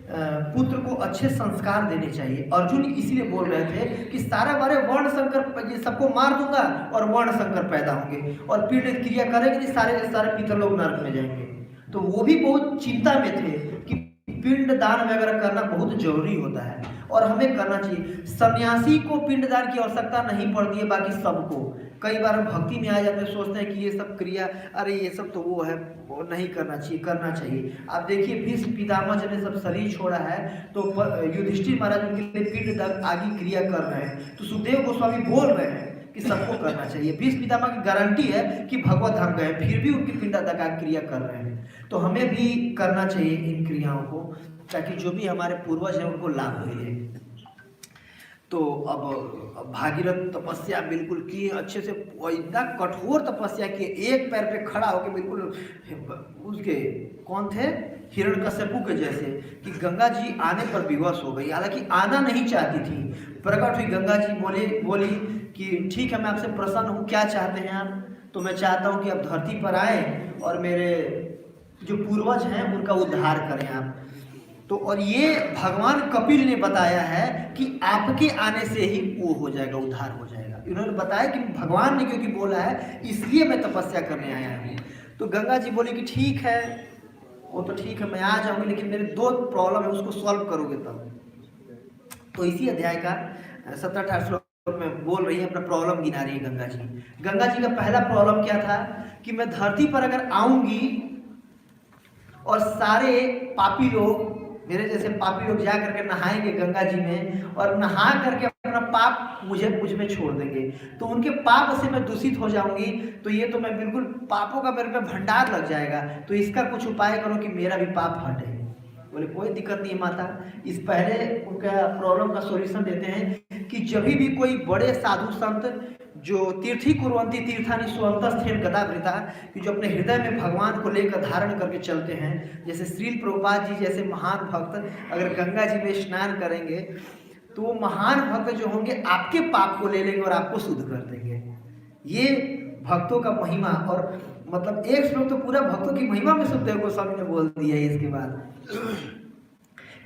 पुत्र को अच्छे संस्कार देने चाहिए। अर्जुन इसीलिए बोल रहे थे कि सारा बारे वर्ण संकर, सबको मार दूंगा और वर्ण संकर पैदा होंगे और पिंड क्रिया करेंगे नहीं, सारे सारे पितर लोग नरक में जाएंगे। तो वो भी बहुत चिंता में थे कि पिंड दान वगैरह करना बहुत जरूरी होता है और हमें करना चाहिए। सन्यासी को पिंड दान की आवश्यकता नहीं पड़ती है, बाकी सबको। कई बार हम भक्ति में आ जाते हैं, सोचते हैं कि ये सब क्रिया, अरे ये सब तो वो है, वो नहीं करना चाहिए, करना चाहिए। आप देखिए भीष्म पितामह जब ने सब शरीर छोड़ा है तो युधिष्ठिर महाराज उनके लिए पिंड दान आदि क्रिया कर रहे हैं, तो सुखदेव गोस्वामी बोल रहे हैं कि सबको करना चाहिए। भीष्म पितामह की गारंटी है कि भगवत धाम गए, फिर भी उनकी पिंड दान क्रिया कर रहे हैं। तो हमें भी करना चाहिए इन क्रियाओं को, ताकि जो भी हमारे पूर्वज हैं उनको लाभ मिले। तो अब भागीरथ तपस्या बिल्कुल की अच्छे से, इतना कठोर तपस्या की, एक पैर पे खड़ा होकर बिल्कुल उसके कौन थे, हिरण्यकश्यपु के जैसे, कि गंगा जी आने पर विवश हो गई। हालांकि आना नहीं चाहती थी, प्रकट हुई गंगा जी, बोली कि ठीक है मैं आपसे प्रसन्न हूँ, क्या चाहते हैं आप? तो मैं चाहता हूँ कि आप धरती पर आए और मेरे जो पूर्वज हैं उनका उद्धार करें आप। तो और ये भगवान कपिल ने बताया है कि आपके आने से ही वो हो जाएगा, उद्धार हो जाएगा। इन्होंने बताया कि भगवान ने क्योंकि बोला है इसलिए मैं तपस्या करने आया हूँ। तो गंगा जी बोली कि ठीक है, वो तो ठीक है मैं आ जाऊंगी, लेकिन मेरे 2 प्रॉब्लम है, उसको सॉल्व करोगे तब। तो इसी अध्याय का 17-18 श्लोक में बोल रही है, अपना प्रॉब्लम गिना रही है गंगा जी। गंगा जी का पहला प्रॉब्लम क्या था कि मैं धरती पर अगर आऊंगी और सारे पापी लोग, मेरे जैसे पापी लोग जा करके नहाएंगे गंगा जी में और नहा करके अपना पाप मुझ में छोड़ देंगे, तो उनके पाप से मैं दूषित हो जाऊंगी, तो ये तो मैं बिल्कुल पापों का मेरे पे भंडार लग जाएगा। तो इसका कुछ उपाय करो कि मेरा भी पाप हटे। बोले कोई दिक्कत नहीं माता। इस पहले उनका प्रॉब्लम का सॉल्यूशन देते हैं कि जब भी कोई बड़े साधु संत जो तीर्थी कुर्वंती तीर्थानि स्वंतस्थेन गदावृता, कि जो अपने हृदय में भगवान को लेकर धारण करके चलते हैं, जैसे श्रील प्रभुपाद जी जैसे महान भक्त अगर गंगा जी में स्नान करेंगे तो वो महान भक्त जो होंगे आपके पाप को ले लेंगे और आपको शुद्ध कर देंगे। ये भक्तों का महिमा, और मतलब एक श्लोक तो पूरा भक्तों की महिमा में सुखदेव गोस्वामी ने बोल दिया है। इसके बाद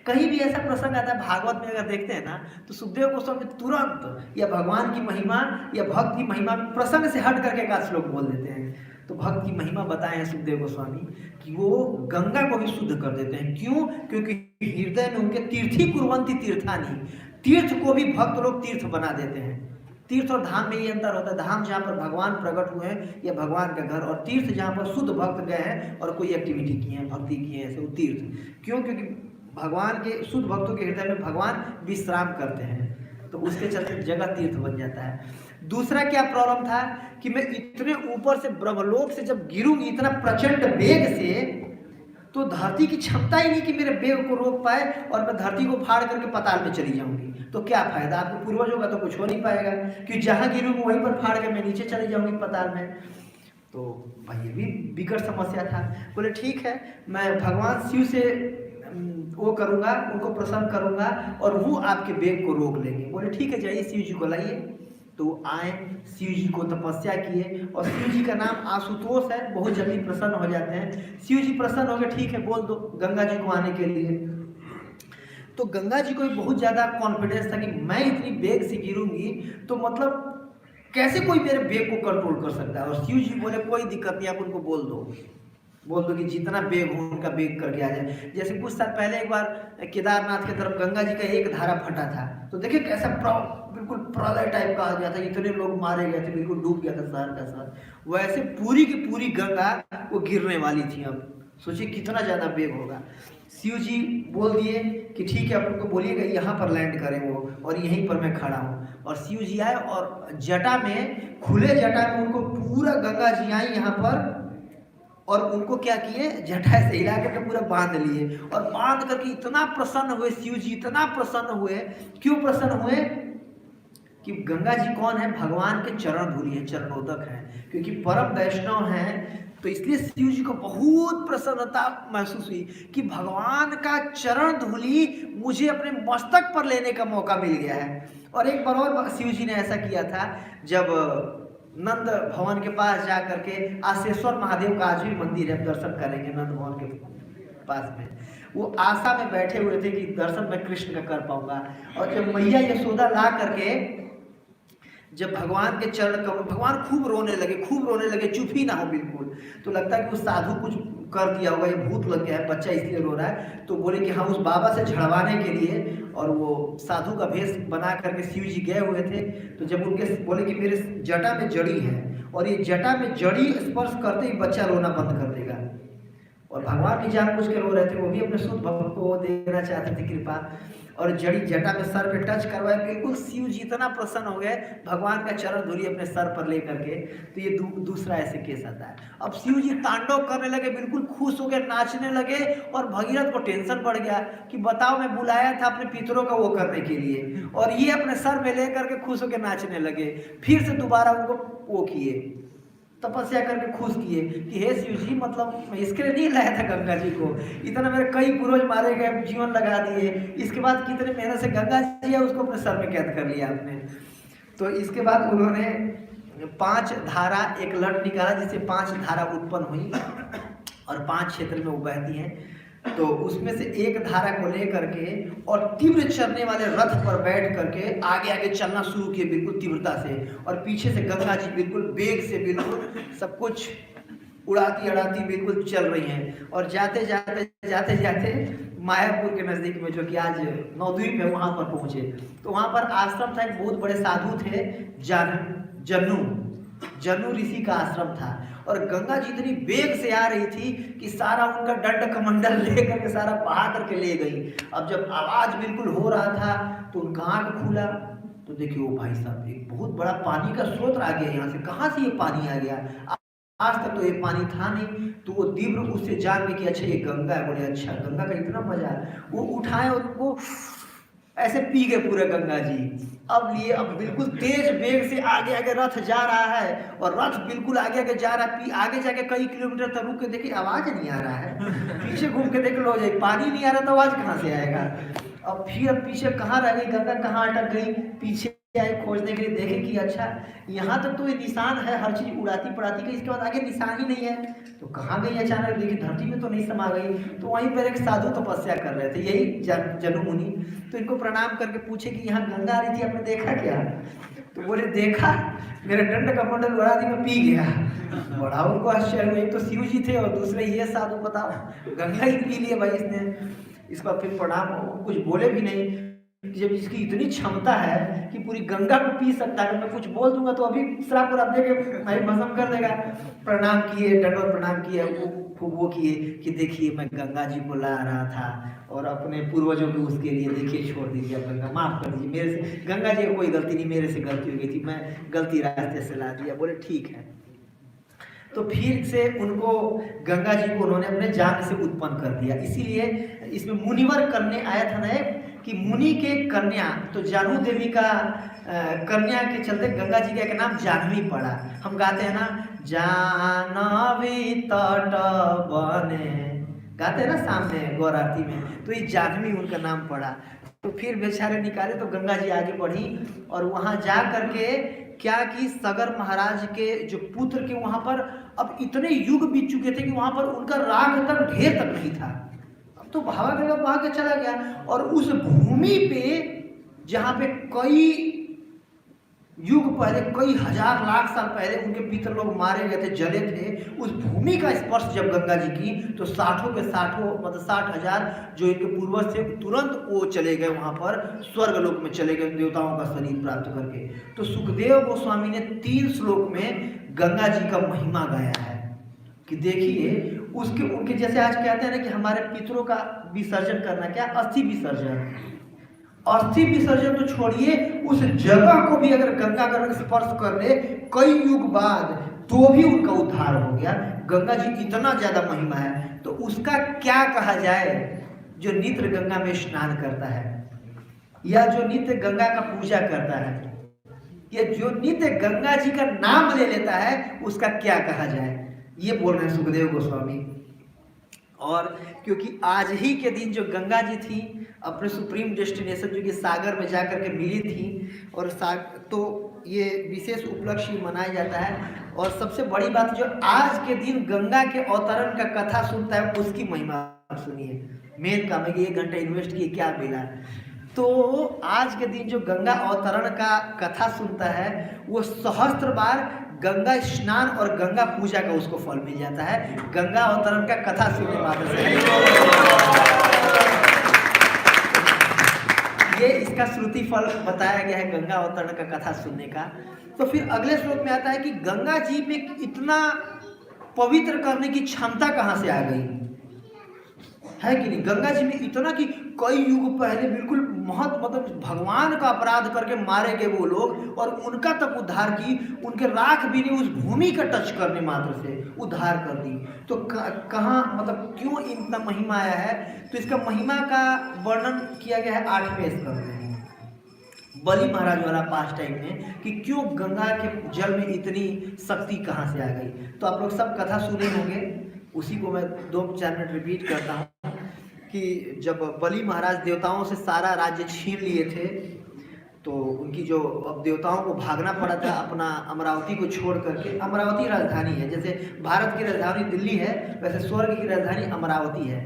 कहीं भी ऐसा प्रसंग आता है भागवत में, अगर देखते हैं ना, तो सुखदेव गोस्वामी तुरंत या भगवान की महिमा या भक्त की महिमा प्रसंग से हट करके एक श्लोक बोल देते हैं। तो भक्त की महिमा बताए हैं सुखदेव गोस्वामी कि वो गंगा को भी शुद्ध कर देते हैं। क्यों? क्योंकि हृदय में उनके तीर्थी कुर्वंती तीर्थानि, तीर्थ को भी भक्त लोग तीर्थ बना देते हैं। तीर्थ और धाम में ये अंतर होता है, धाम जहाँ पर भगवान प्रकट हुए हैं या भगवान का घर, और तीर्थ जहाँ पर शुद्ध भक्त गए हैं और कोई एक्टिविटी की है, भक्ति की है, ऐसे वो तीर्थ। क्यों? क्योंकि भगवान के शुद्ध भक्तों के हृदय में भगवान विश्राम करते हैं, तो उसके चलते जगह तीर्थ बन जाता है। दूसरा क्या प्रॉब्लम था कि मैं इतने ऊपर से ब्रह्मलोक से जब गिरूंगी इतना प्रचंड वेग से, तो धरती की क्षमता ही नहीं कि मेरे वेग को रोक पाए और मैं धरती को फाड़ करके पाताल में चली जाऊंगी। तो क्या फायदा? आपको पूर्वज होगा तो कुछ हो नहीं पाएगा, कि जहां गिरूंगी वहीं पर फाड़ के मैं नीचे चली जाऊंगी पाताल में। तो भाई ये भी बिकट समस्या था। बोले ठीक है मैं भगवान शिव से वो करूंगा, उनको प्रसन्न करूंगा और वो आपके वेग को रोक लेंगे। बोले ठीक है जाइए शिव जी को लाइए। तो आए, शिव जी को तपस्या किए, और शिव जी का नाम आशुतोष है, बहुत जल्दी प्रसन्न हो जाते हैं। शिव जी प्रसन्न हो गए, ठीक है बोल दो गंगा जी को आने के लिए। तो गंगा जी को भी बहुत ज़्यादा कॉन्फिडेंस था कि मैं इतनी बेग से गिरूंगी तो मतलब कैसे कोई मेरे बेग को कंट्रोल कर सकता है। और शिव जी बोले कोई दिक्कत नहीं, आप उनको बोल दो कि जितना बेग हो उनका बेग करके आ जाए। जैसे कुछ साल पहले एक बार केदारनाथ की तरफ गंगा जी का एक धारा फटा था, तो देखिए कैसा बिल्कुल प्रलय टाइप का आ गया था, इतने लोग मारे गए थे, बिल्कुल डूब गया था शहर का शहर। वैसे पूरी की पूरी गंगा वो गिरने वाली थी। अब सोचिए कितना ज़्यादा बेग होगा। शिव जी बोल दिए कि ठीक है, आप उनको बोलिएगा यहाँ पर लैंड करें वो, और यहीं पर मैं खड़ा हूँ। और शिव जी आए और जटा में, खुले जटा में उनको पूरा गंगा जी आई यहाँ पर, और उनको क्या किए, जटा से हिला करके पूरा बांध लिए। और बांध करके इतना प्रसन्न हुए शिव जी, इतना प्रसन्न हुए। क्यों प्रसन्न हुए? कि गंगा जी कौन है? भगवान के चरण धूलि है, चरणोदक है, क्योंकि परम वैष्णव हैं। तो इसलिए शिव जी को बहुत प्रसन्नता महसूस हुई कि भगवान का चरण धूलि मुझे अपने मस्तक पर लेने का मौका मिल गया है। और एक बार और शिव जी ने ऐसा किया था, जब नंद भवन के पास जा करके, आशेश्वर महादेव का आज भी मंदिर है, दर्शन करेंगे नंद भवन के पास में। वो आशा में बैठे हुए थे कि दर्शन मैं कृष्ण का कर पाऊंगा। और जब मैया यशोदा ला करके जब भगवान के चरण कमल, भगवान खूब रोने लगे, चुप ही ना हो बिल्कुल। तो लगता है कि उस साधु कुछ कर दिया होगा, ये भूत लग गया है, बच्चा इसलिए रो रहा है। तो बोले कि हम उस बाबा से झड़वाने के लिए, और वो साधु का भेष बना करके शिव जी गए हुए थे। तो जब उनके बोले कि मेरे जटा में जड़ी है, और ये जटा में जड़ी स्पर्श करते ही बच्चा रोना बंद कर देगा। और भगवान भी जानबूझ के रो रहे थे, वो भी अपने शुद्ध भक्त को देना चाहते थे कृपा। और जड़ी जटा में सर पे टच करवाए, बिल्कुल शिव जी इतना प्रसन्न हो गए, भगवान का चरण धूलि अपने सर पर ले करके। तो ये दूसरा ऐसे केस आता है। अब शिव जी तांडव करने लगे, बिल्कुल खुश हो गए, नाचने लगे। और भगीरथ को टेंशन पड़ गया कि बताओ मैं बुलाया था अपने पितरों का वो करने के लिए, और ये अपने सर में ले करके खुश होकर नाचने लगे। फिर से दोबारा उनको वो किए, तपस्या करके खुश किए कि हे शिव जी, मतलब मैं इसके लिए नहीं लाया था गंगा जी को, इतना मेरे कई पूर्वज मारे गए, जीवन लगा दिए, इसके बाद कितने मेहनत से गंगा जी है उसको अपने सर में कैद कर लिया आपने। तो इसके बाद उन्होंने 5 धारा, एक लट निकाला जिससे 5 धारा उत्पन्न हुई, और 5 क्षेत्र में वो बहती हैं। तो उसमें से एक धारा को लेकर के, और तीव्र चलने वाले रथ पर बैठ करके आगे आगे चलना शुरू किए बिल्कुल तीव्रता से। और पीछे से गंगा जी बिल्कुल वेग से, बिल्कुल सब कुछ उड़ाती अड़ाती बिल्कुल चल रही हैं। और जाते जाते मायापुर के नज़दीक में, जो कि आज नवद्वीप है, वहाँ पर पहुँचे। तो वहाँ पर आश्रम था, एक बहुत बड़े साधु थे, जन्नू ऋषि का आश्रम था। और गंगा जी इतनी वेग से आ रही थी कि सारा उनका दंड कमंडल लेकर के सारा बहा करके ले गई। अब जब आवाज बिल्कुल हो रहा था तो उनका आँख खुला, तो देखिए वो भाई साहब, एक बहुत बड़ा पानी का स्रोत आ गया, यहाँ से कहाँ से ये पानी आ गया, आज तक तो ये पानी था नहीं। तो वो तीव्र उससे जान गए कि अच्छा ये गंगा है। बोले अच्छा, गंगा का इतना मजा है। वो उठाए और उनको ऐसे पी गए पूरे गंगा जी। अब लिए, अब बिल्कुल तेज वेग से आगे आगे रथ जा रहा है, और रथ बिल्कुल आगे आगे जा रहा है। आगे जाके कई किलोमीटर तक रुक के देखिए आवाज नहीं आ रहा है, पीछे घूम के देख लो, पानी नहीं आ रहा तो आवाज कहाँ से आएगा। अब फिर पीछे कहाँ रह गई गंगा, कहाँ अटक गई, पीछे आए खोजने के लिए, देखे कि अच्छा यहाँ तक तो ये निशान है हर चीज उड़ाती पड़ाती का, इसके बाद आगे निशान ही नहीं है। तो कहाँ गई अचानक, देखिए धरती में तो नहीं समा गई। तो वहीं पर एक साधु तपस्या कर रहे थे, यही जन्नू मुनि। तो इनको प्रणाम करके पूछे कि यहाँ गंगा आ रही थी, आपने देखा क्या? तो बोले देखा, मेरे दंड का मंडल उड़ा दी, मैं पी गया। बड़ा उनको आश्चर्य हुआ, एक तो शिव जी थे और दूसरे ये साधु, बताओ गंगा ही पी लिए भाई इसने। इसका फिर प्रणाम, कुछ बोले भी नहीं। जब इसकी इतनी क्षमता है कि पूरी गंगा को पी सकता है, मैं कुछ बोल दूंगा तो अभी श्राप और देके भाई भस्म कर देगा। प्रणाम किए, दंडवत प्रणाम किए, वो किए कि देखिए मैं गंगा जी को ला रहा था, और अपने पूर्वजों को उसके लिए देखिए छोड़ दीजिए, गंगा माफ कर दीजिए, मेरे से गंगा जी को कोई गलती नहीं, मेरे से गलती हो गई थी, मैं गलती रास्ते से ला दिया। बोले ठीक है। तो फिर से उनको गंगा जी को उन्होंने अपने जान से उत्पन्न कर दिया। इसीलिए इसमें मुनिवर करने आया था ना, कि मुनि के कन्या, तो जानू देवी का कन्या के चलते गंगा जी का एक नाम जाह्नवी पड़ा। हम गाते हैं ना, जानवी तट बने, गाते हैं ना सामने गौर आरती में, तो ये जाह्नवी उनका नाम पड़ा। तो फिर बेचारे निकाले तो गंगा जी आगे बढ़ी और वहां जा करके क्या कि सगर महाराज के जो पुत्र के वहां पर अब इतने युग बीत चुके थे कि वहां पर उनका राग तक ढेर तक नहीं था। अब तो भागा गया भाग के चला गया और उस भूमि पे जहां पे कई युग पहले, कई हजार लाख साल पहले उनके पितर लोग मारे गए थे, जले थे, उस भूमि का स्पर्श जब गंगा जी की तो साठों के साठों मतलब 60,000 जो इनके पूर्वज थे तुरंत वो चले गए वहां पर स्वर्ग लोक में चले गए देवताओं का शरीर प्राप्त करके। तो सुखदेव गोस्वामी ने 3 श्लोक में गंगा जी का महिमा गाया है कि देखिए उसके उनके जैसे आज कहते हैं ना कि हमारे पितरों का विसर्जन करना, क्या अस्थि विसर्जन, अस्थि विसर्जन तो छोड़िए, उस जगह को भी अगर गंगा का स्पर्श कर ले कई युग बाद तो भी उनका उद्धार हो गया। गंगा जी इतना ज्यादा महिमा है, तो उसका क्या कहा जाए जो नित्य गंगा में स्नान करता है या जो नित्य गंगा का पूजा करता है या जो नित्य गंगा जी का नाम ले लेता है, उसका क्या कहा जाए, ये बोल रहे हैं सुखदेव गोस्वामी। और क्योंकि आज ही के दिन जो गंगा जी थी अपने सुप्रीम डेस्टिनेशन जो कि सागर में जाकर के मिली थी, और तो ये विशेष उपलक्ष्य मनाया जाता है। और सबसे बड़ी बात जो आज के दिन गंगा के अवतरण का कथा सुनता है उसकी महिमा सुनिए। मेन काम है कि 1 घंटा इन्वेस्ट किए क्या मिला। तो आज के दिन जो गंगा अवतरण का कथा सुनता है वो सहस्त्र बार गंगा स्नान और गंगा पूजा का उसको फल मिल जाता है, गंगा अवतरण का कथा सुनने मात्र से। ये इसका श्रुति फल बताया गया है गंगा अवतरण का कथा सुनने का। तो फिर अगले श्लोक में आता है कि गंगा जी में इतना पवित्र करने की क्षमता कहाँ से आ गई है कि नहीं। गंगा जी में इतना कि कई युग पहले बिल्कुल मतलब भगवान का अपराध करके मारे गए वो लोग और उनका तक उद्धार की, उनके राख भी नहीं उस भूमि का टच करने मात्र से उद्धार कर दी। तो कहाँ मतलब क्यों इतना महिमा आया है, तो इसका महिमा का वर्णन किया गया है 8वें स्कंद में, बलि महाराज वाला पास टाइम में, कि क्यों गंगा के जल में इतनी शक्ति कहाँ से आ गई। तो आप लोग सब कथा सुने होंगे, उसी को मैं 2-4 मिनट रिपीट करता हूँ कि जब बलि महाराज देवताओं से सारा राज्य छीन लिए थे तो उनकी जो अब देवताओं को भागना पड़ा था अपना अमरावती को छोड़ करके। अमरावती राजधानी है, जैसे भारत की राजधानी दिल्ली है वैसे स्वर्ग की राजधानी अमरावती है।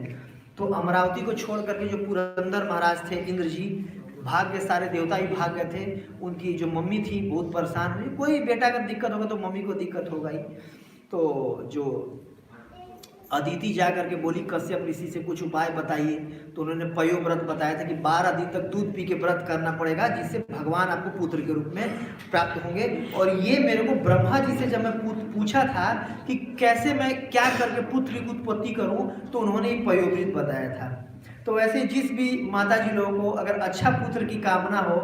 तो अमरावती को छोड़ करके जो पुरंदर महाराज थे इंद्र जी भाग गए, सारे देवता भी भाग गए थे। उनकी जो मम्मी थी बहुत परेशान हुई, कोई बेटा का दिक्कत होगा तो मम्मी को दिक्कत होगा ही। तो जो अदिति जा करके बोली कश्यप ऋषि से कुछ उपाय बताइए, तो उन्होंने पयो व्रत बताया था कि 12 दिन तक दूध पी के व्रत करना पड़ेगा जिससे भगवान आपको पुत्र के रूप में प्राप्त होंगे। और ये मेरे को ब्रह्मा जी से जब मैं पूछा था कि कैसे मैं क्या करके पुत्र की उत्पत्ति करूं, तो उन्होंने पयो व्रत बताया था। तो वैसे जिस भी माता जी लोगों को अगर अच्छा पुत्र की कामना हो,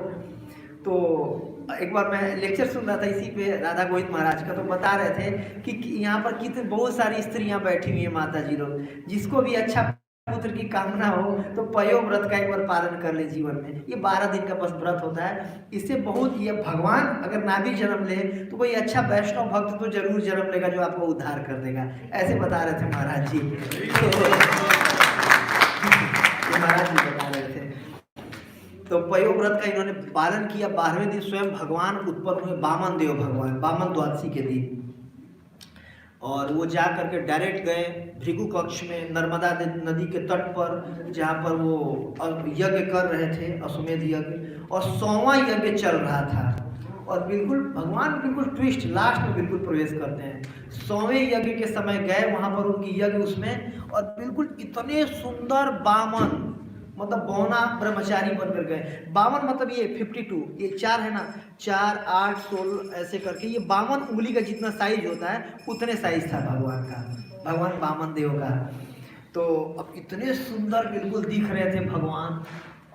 तो एक बार मैं लेक्चर सुन रहा था इसी पे राधा गोविंद महाराज का, तो बता रहे थे कि यहाँ पर कितने बहुत सारी स्त्रियां बैठी हुई हैं माता जी लोग, जिसको भी अच्छा पुत्र की कामना हो तो पयो व्रत का एक बार पालन कर ले जीवन में। ये 12 दिन का बस व्रत होता है, इससे बहुत ये भगवान अगर ना भी जन्म ले तो कोई अच्छा वैष्णव भक्त तो जरूर जन्म लेगा जो आपको उद्धार कर देगा, ऐसे बता रहे थे महाराज जी। महाराज जी बता रहे थे। तो पयो व्रत का इन्होंने पालन किया। 12वें दिन स्वयं भगवान उत्पन्न हुए, वामन देव भगवान, वामन द्वादशी के दिन। और वो जा करके डायरेक्ट गए भृगु कक्ष में नर्मदा नदी के तट पर, जहाँ पर वो यज्ञ कर रहे थे, अश्वमेध यज्ञ, और 100वां यज्ञ चल रहा था। और बिल्कुल भगवान बिल्कुल ट्विस्ट लास्ट में बिल्कुल प्रवेश करते हैं। 100वें यज्ञ के समय गए वहाँ पर उनकी यज्ञ उसमें, और बिल्कुल इतने सुंदर बामन मतलब बौना ब्रह्मचारी बनकर गए। 52 मतलब ये 52, ये 4 है ना, 4, 8, 16 ऐसे करके ये 52 उंगली का जितना साइज होता है उतने साइज था भगवान का, भगवान वामन देव का। तो अब इतने सुंदर बिल्कुल दिख रहे थे भगवान,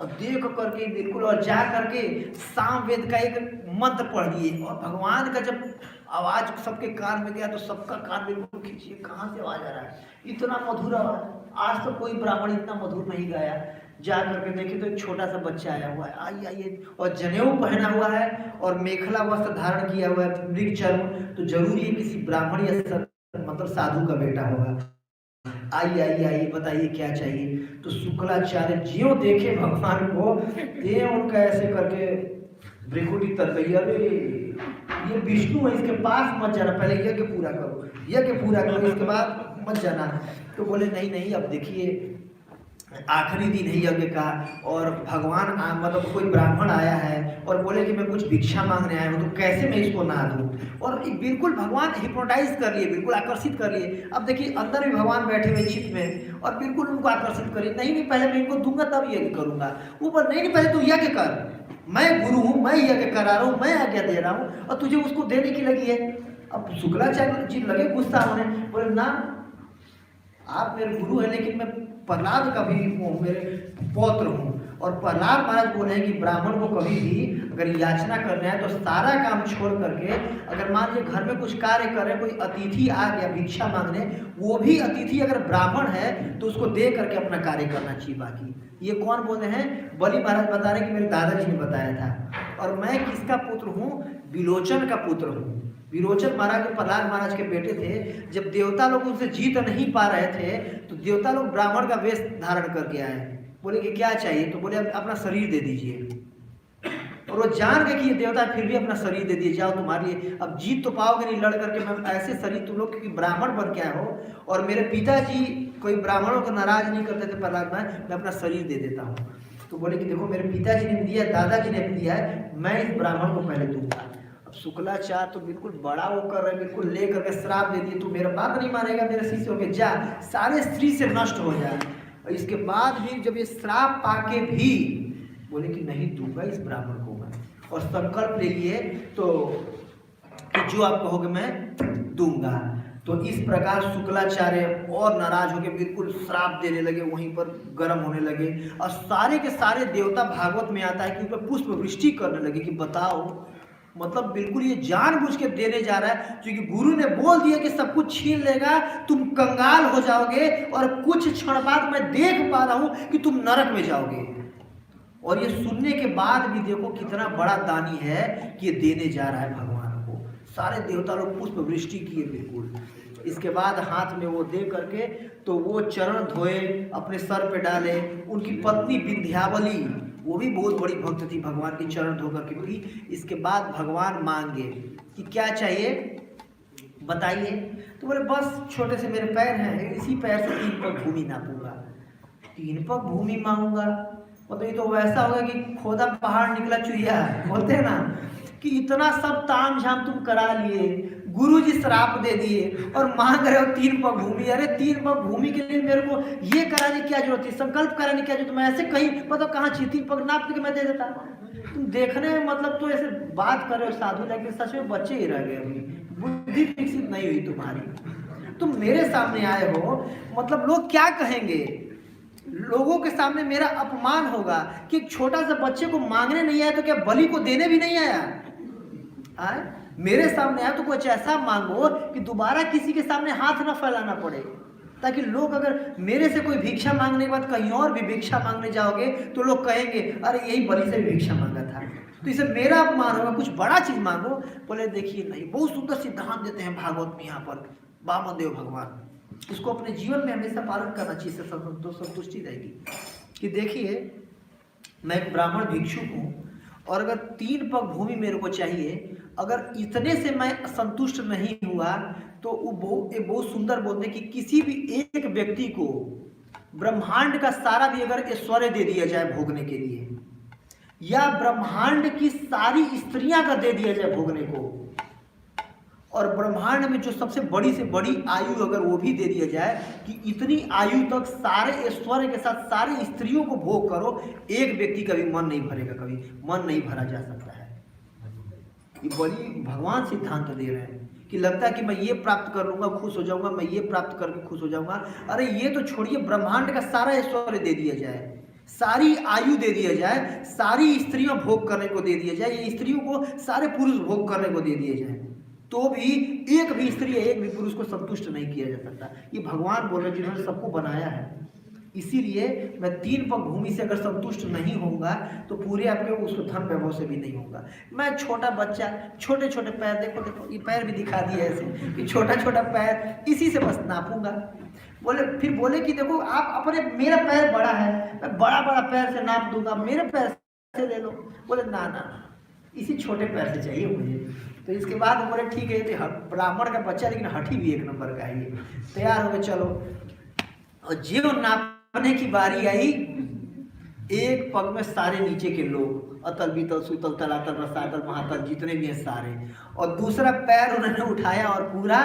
और देख करके बिल्कुल, और जा करके साम वेद का एक मंत्र पढ़ दिए, और भगवान का जब आवाज सबके कान में गया तो सबका कान बिल्कुल खींचिए, कहाँ से आवाज आ रहा है, इतना मधुर आवाज, आज तो कोई ब्राह्मण इतना मधुर नहीं गाया। जा करके देखे तो एक छोटा सा बच्चा आया हुआ है, आइए आइए, और जनेऊ पहना हुआ है और मेखला वस्त्र धारण किया हुआ है मृग चर्म, तो जरूर ये किसी ब्राह्मण या मतलब साधु का बेटा होगा। आइए आइए आइए, बताइए क्या चाहिए। तो शुक्राचार्य ज्यों देखे भगवान को, ये उनका ऐसे करके भ्रिकुटी तर गई, अरे ये विष्णु है, इसके पास मत जाना, पहले यज्ञ पूरा करो, यज्ञ पूरा करो, इसके बाद मत जाना। तो बोले नहीं नहीं, अब देखिए आखिरी दिन है यज्ञ का, और भगवान मतलब कोई ब्राह्मण आया है और बोले कि मैं कुछ भिक्षा मांगने आया हूँ, तो कैसे मैं इसको ना दूँ। और बिल्कुल भगवान हिप्नोटाइज कर लिए, बिल्कुल आकर्षित कर लिए। अब देखिए अंदर भी भगवान बैठे हुए चित्त में, और बिल्कुल उनको आकर्षित करिए, नहीं नहीं पहले मैं इनको दूंगा तब यज्ञ करूंगा। ऊपर नहीं नहीं, पहले तू यज्ञ कर, मैं गुरु हूँ, मैं यज्ञ करा रहा हूँ, मैं आज्ञा दे रहा हूँ, और तुझे उसको देने की लगी है। अब शुक्राचार्य जी लगे गुस्सा होने, बोले ना आप मेरे गुरु हैं, लेकिन मैं प्रहलाद का भी मेरे पौत्र हूँ। और प्रहलाद महाराज बोले हैं कि ब्राह्मण को कभी भी अगर याचना करना है तो सारा काम छोड़ करके, अगर मान लीजिए घर में कुछ कार्य कर रहे, कोई अतिथि आ गया भिक्षा मांगने, वो भी अतिथि अगर ब्राह्मण है तो उसको दे करके अपना कार्य करना चाहिए। बाकी ये कौन बोले हैं? बलि महाराज बता रहे कि मेरे दादाजी ने बताया था। और मैं किसका पुत्र हूँ? विलोचन का पुत्र हूँ। विरोचन महाराज प्रहलाद महाराज के बेटे थे। जब देवता लोग उनसे जीत नहीं पा रहे थे तो देवता लोग ब्राह्मण का वेश धारण करके आए, बोले कि क्या चाहिए? तो बोले अपना शरीर दे दीजिए। और वो जान गए कि ये देवता फिर भी अपना शरीर दे दिए, जाओ तुम्हारे लिए अब जीत तो पाओगे नहीं लड़ करके, मैं ऐसे शरीर तुम लोग क्योंकि ब्राह्मण बन के आए हो, और मेरे पिताजी कोई ब्राह्मणों को नाराज नहीं करते थे प्रहलाद महाराज, मैं अपना शरीर दे देता हूँ। तो बोले कि देखो मेरे पिताजी ने दिया, दादाजी ने दिया है, मैं इस ब्राह्मण को पहले दूंगा। शुक्लाचार्य तो बिल्कुल बड़ा वो कर रहे, बिल्कुल ले करके श्राप दे दिए, तू मेरा बात नहीं मानेगा, मेरे शिष्य हो गए, जा सारे स्त्री से नष्ट हो जाए। और इसके बाद भी जब ये श्राप पाके भी बोले कि नहीं दूंगा इस ब्राह्मण को मैं, और संकल्प ले लिए तो कि जो आप कहोगे मैं दूंगा। तो इस प्रकार शुक्लाचार्य और नाराज होकर बिल्कुल श्राप देने लगे, वहीं पर गर्म होने लगे, और सारे के सारे देवता भागवत में आता है कि ऊपर पुष्प वृष्टि करने लगे कि बताओ, मतलब बिल्कुल ये जानबूझ के देने जा रहा है, क्योंकि गुरु ने बोल दिया कि सब कुछ छीन लेगा, तुम कंगाल हो जाओगे, और कुछ क्षण बाद मैं देख पा रहा हूं कि तुम नरक में जाओगे। और ये सुनने के बाद भी देखो कितना बड़ा दानी है कि ये देने जा रहा है भगवान को। सारे देवता लोग पुष्प वृष्टि किए बिल्कुल। इसके बाद हाथ में वो दे करके तो वो चरण धोए, अपने सर पे डाले। उनकी पत्नी विंध्यावली वो भी बहुत बड़ी भक्त थी, भगवान के चरण धो करके पी। इसके बाद भगवान मांगे कि क्या चाहिए बताइए। तो बोले बस छोटे से मेरे पैर हैं, इसी पैर से 3 पग भूमि नापूंगा। 3 पग भूमि मांगूंगा मतलब ये तो वैसा होगा कि खोदा पहाड़ निकला चुहिया, बोलते हैं ना, कि इतना सब ताम झाम तुम करा लिए, गुरुजी श्राप दे दिए और मांग रहे हो 3 पग भूमि। अरे 3 पग भूमि के लिए मेरे को ये कराने की क्या जरूरत थी, संकल्प कराने की क्या जरूरत? मैं ऐसे कहीं मतलब कहाँ 3 पग नाप के मैं दे देता। तुम देखने में मतलब तो ऐसे बात कर रहे हो साधु, लेकिन सच में बच्चे ही रह गए, अभी बुद्धि विकसित नहीं हुई तुम्हारी। तुम मेरे सामने आए हो, मतलब लोग क्या कहेंगे? लोगों के सामने मेरा अपमान होगा कि एक छोटा सा बच्चे को मांगने नहीं आया तो क्या बलि को देने भी नहीं आया? आए मेरे सामने आया तो कुछ ऐसा मांगो कि दोबारा किसी के सामने हाथ ना फैलाना पड़े, ताकि लोग अगर मेरे से कोई भिक्षा मांगने के बाद कहीं और भी भिक्षा मांगने जाओगे तो लोग कहेंगे अरे यही बलि से भी भिक्षा मांगा था, तो इसे मेरा अपमान होगा, कुछ बड़ा चीज मांगो। बोले देखिए नहीं, बहुत सुंदर सिद्धांत देते हैं भागवत में यहाँ पर वामदेव भगवान, इसको अपने जीवन में हमेशा पालन करना चाहिए, संतुष्टि रहेगी। कि देखिए मैं एक ब्राह्मण भिक्षुक हूँ और अगर 3 पग भूमि मेरे को चाहिए, अगर इतने से मैं संतुष्ट नहीं हुआ तो वो बहुत सुंदर बोलते हैं कि किसी भी एक व्यक्ति को ब्रह्मांड का सारा भी अगर ऐश्वर्य दे दिया जाए भोगने के लिए, या ब्रह्मांड की सारी स्त्रियां का दे दिया जाए भोगने को, और ब्रह्मांड में जो सबसे बड़ी से बड़ी आयु अगर वो भी दे दिया जाए कि इतनी आयु तक सारे ऐश्वर्य के साथ सारी स्त्रियों को भोग करो, एक व्यक्ति का भी मन नहीं भरेगा, कभी मन नहीं भरा जा सकता है। ये बड़ी भगवान सिद्धांत दे रहे हैं कि लगता है कि मैं ये प्राप्त कर लूंगा खुश हो जाऊंगा, मैं ये प्राप्त करके खुश हो जाऊंगा। अरे ये तो छोड़िए, ब्रह्मांड का सारा ऐश्वर्य दे दिया जाए, सारी आयु दे दिया जाए, सारी स्त्रियों भोग करने को दे दिया जाए, ये स्त्रियों को सारे पुरुष भोग करने को दे दिए जाए, तो भी एक भी स्त्री एक भी पुरुष को संतुष्ट नहीं किया जा सकता। ये भगवान बोल रहे हैं जिन्होंने सबको बनाया है। इसीलिए मैं 3 पग भूमि से अगर संतुष्ट नहीं होऊंगा तो पूरे आपके उस धन वैभव से भी नहीं होगा। मैं छोटा बच्चा, छोटे छोटे पैर, देखो देखो ये पैर भी दिखा दिए ऐसे कि छोटा छोटा पैर, इसी से बस नापूंगा। बोले फिर बोले कि देखो आप अपने, मेरा पैर बड़ा है, मैं बड़ा बड़ा पैर से नाप दूंगा, मेरे पैर से ले लो। बोले ना ना, इसी छोटे पैर से चाहिए मुझे। तो इसके बाद बोले ठीक है, ये ब्राह्मण का बच्चा लेकिन हठी भी एक नंबर का है ये। तैयार हो गए, चलो। और जो नापने की बारी आई, एक पग में सारे नीचे के लोग, अतल बीतल सुतल तलातल रसातल महातल जितने भी हैं सारे, और दूसरा पैर उन्होंने उठाया और पूरा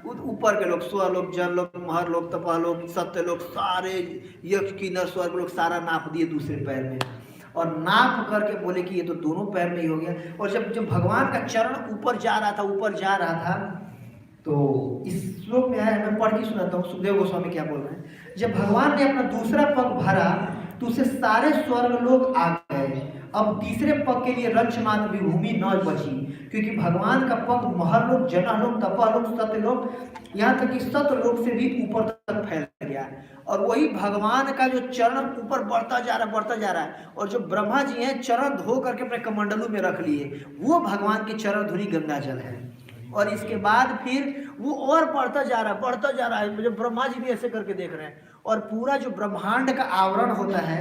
ऊपर के लोग, स्वलोक जनलोक महरलोक तपालोक सत्यलोक सारे यक्ष किन्नर स्वर्ग लोग सारा नाप दिए दूसरे पैर में, और नाप करके बोले कि ये तो दोनों पैर में ही हो गया। और जब भगवान का चरण ऊपर जा रहा था, ऊपर जा रहा था, तो इस श्लोक में आया, मैं पढ़ के सुनाता हूँ सुखदेव गोस्वामी क्या बोल रहे हैं। जब भगवान ने अपना दूसरा पग भरा तो उसे सारे स्वर्ग लोग आ गए। अब तीसरे पग के लिए रंच मात्र भी भूमि न बची, क्योंकि भगवान का पग महरलोक जनलोक तपालोक सत्यलोक, यहाँ तक कि सत्यलोक से भी ऊपर तक फैल गया। और वही भगवान का जो चरण ऊपर बढ़ता जा रहा है, और जो ब्रह्मा जी हैं चरण धो करके अपने कमंडलू में रख लिए, वो भगवान की चरण धुरी गंगा जल है। और इसके बाद फिर वो और बढ़ता जा रहा है, मुझे ब्रह्मा जी भी ऐसे करके देख रहे हैं। और पूरा जो ब्रह्मांड का आवरण होता है,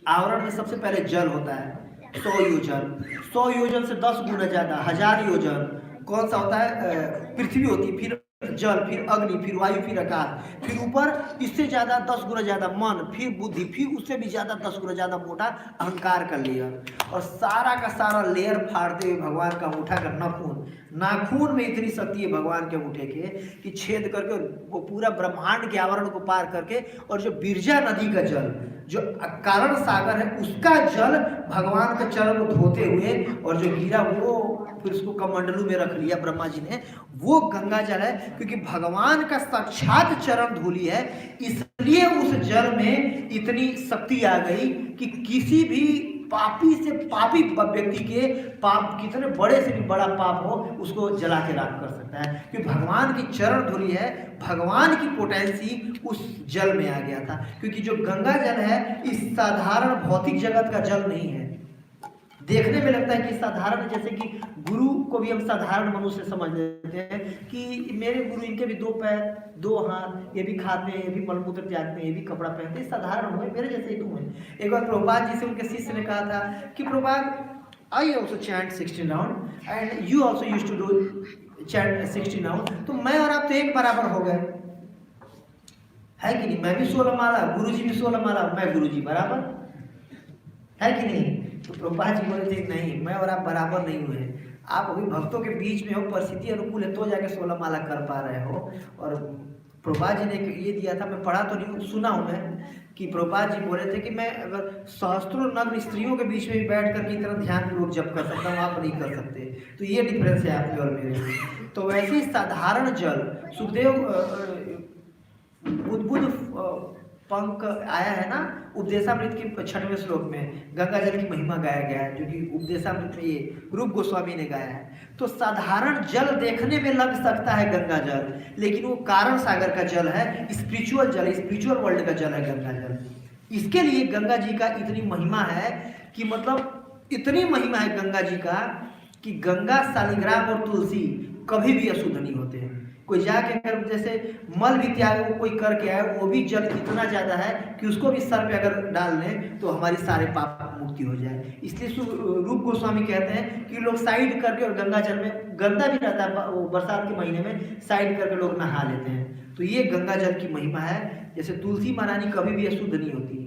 आवरण में सबसे पहले जल होता है 100 योजन, 100 योजन से 10 गुना ज्यादा 1000 योजन कौन सा होता है, पृथ्वी होती है, फिर जल, फिर अग्नि, फिर वायु, फिर आकाश, फिर ऊपर इससे ज्यादा 10 गुना ज्यादा मन, फिर बुद्धि, फिर उससे भी ज्यादा 10 गुना ज्यादा मोटा अहंकार का लेयर। और सारा का सारा लेयर फाड़ते हुए भगवान का अंगूठा का नाखून में इतनी शक्ति है भगवान के अंगूठे के कि छेद करके वो पूरा ब्रह्मांड के आवरण को पार करके, और जो बिरजा नदी का जल, जो कारण सागर है, उसका जल भगवान के चरण को धोते हुए, और जो गिरा वो फिर उसको कमंडलू में रख लिया ब्रह्मा जी ने, वो गंगा जल है। क्योंकि भगवान का साक्षात चरण धूलि है, इसलिए उस जल में इतनी शक्ति आ गई कि किसी भी पापी से पापी व्यक्ति के पाप, कितने बड़े से भी बड़ा पाप हो, उसको जला के राख कर सकता है। क्योंकि भगवान की चरण धूलि है, भगवान की पोटेंसी उस जल में आ गया था। क्योंकि जो गंगा जल है इस साधारण भौतिक जगत का जल नहीं है। देखने में लगता है कि साधारण, जैसे कि गुरु को भी हम साधारण मनुष्य समझ लेते हैं कि मेरे गुरु, इनके भी 2 पैर 2 हाथ, ये भी खाते हैं, ये भी मलमूत्र त्यागते हैं, ये भी कपड़ा पहनते हैं, साधारण हुए, मेरे जैसे ही तुम हैं। एक बार प्रभुपाद जी से उनके शिष्य ने कहा था कि Prabhupada, I also chant 16 round and you also used to do chant 16 round, तो मैं और आप तो एक बराबर हो गए, है कि नहीं? मैं भी 16 माला, गुरु जी भी 16 माला, मैं गुरु जी बराबर, है कि नहीं? तो प्रभुपाद जी बोले थे नहीं, मैं और आप बराबर नहीं हुए, आप अभी भक्तों के बीच में हो, परिस्थिति अनुकूल है तो जाके 16 माला कर पा रहे हो। और प्रभुपाद जी ने ये दिया था, मैं पढ़ा तो नहीं, सुना हूँ मैं, कि प्रभुपाद जी बोले थे कि मैं अगर सहस्त्रों नग्न स्त्रियों के बीच में भी बैठ कर की तरह ध्यान पूर्वक जप कर सकता हूँ, आप नहीं कर सकते। तो ये डिफरेंस है आपके और मेरे। तो वैसे ही साधारण जल, सुखदेव बुद्ध पंख आया है ना उपदेशामृत के 6वें श्लोक में, गंगा जल की महिमा गाया गया है, जो कि उपदेशामृत में ये रूप गोस्वामी ने गाया है। तो साधारण जल देखने में लग सकता है गंगा जल, लेकिन वो कारण सागर का जल है, स्पिरिचुअल जल, स्पिरिचुअल वर्ल्ड का जल है गंगा जल। इसके लिए गंगा जी का इतनी महिमा है कि मतलब इतनी महिमा है गंगा जी का कि गंगा, शालिग्राम और तुलसी कभी भी अशुद्ध नहीं होते हैं। कोई जाके अगर जैसे मल भी त्याग कोई करके आए, वो भी जल इतना ज्यादा है कि उसको भी सर पे अगर डाल लें तो हमारी सारे पाप मुक्ति हो जाए। इसलिए रूप गोस्वामी कहते हैं कि लोग साइड करके, और गंगा जल में गंदा भी रहता है, वो बरसात के महीने में साइड करके लोग नहा लेते हैं। तो ये गंगा जल की महिमा है। जैसे तुलसी महारानी कभी भी अशुद्ध नहीं होती,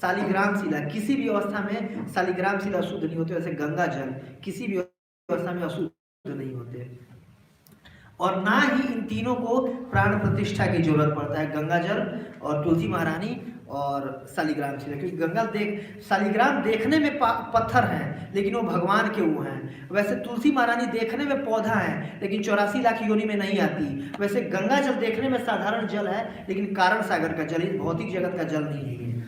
शालिग्राम शिला किसी भी अवस्था में शालिग्राम शिला अशुद्ध नहीं होते, वैसे गंगा जल किसी भी अवस्था में अशुद्ध नहीं होते। और ना ही इन तीनों को प्राण प्रतिष्ठा की जरूरत पड़ता है, गंगा जल और तुलसी महारानी और शालिग्राम शिला। क्योंकि शालिग्राम देखने में पत्थर हैं, लेकिन वो भगवान के वो हैं। वैसे तुलसी महारानी देखने में पौधा है, लेकिन 84 लाख योनि में नहीं आती। वैसे गंगा जल देखने में साधारण जल है, लेकिन कारण सागर का जल, भौतिक जगत का जल नहीं है।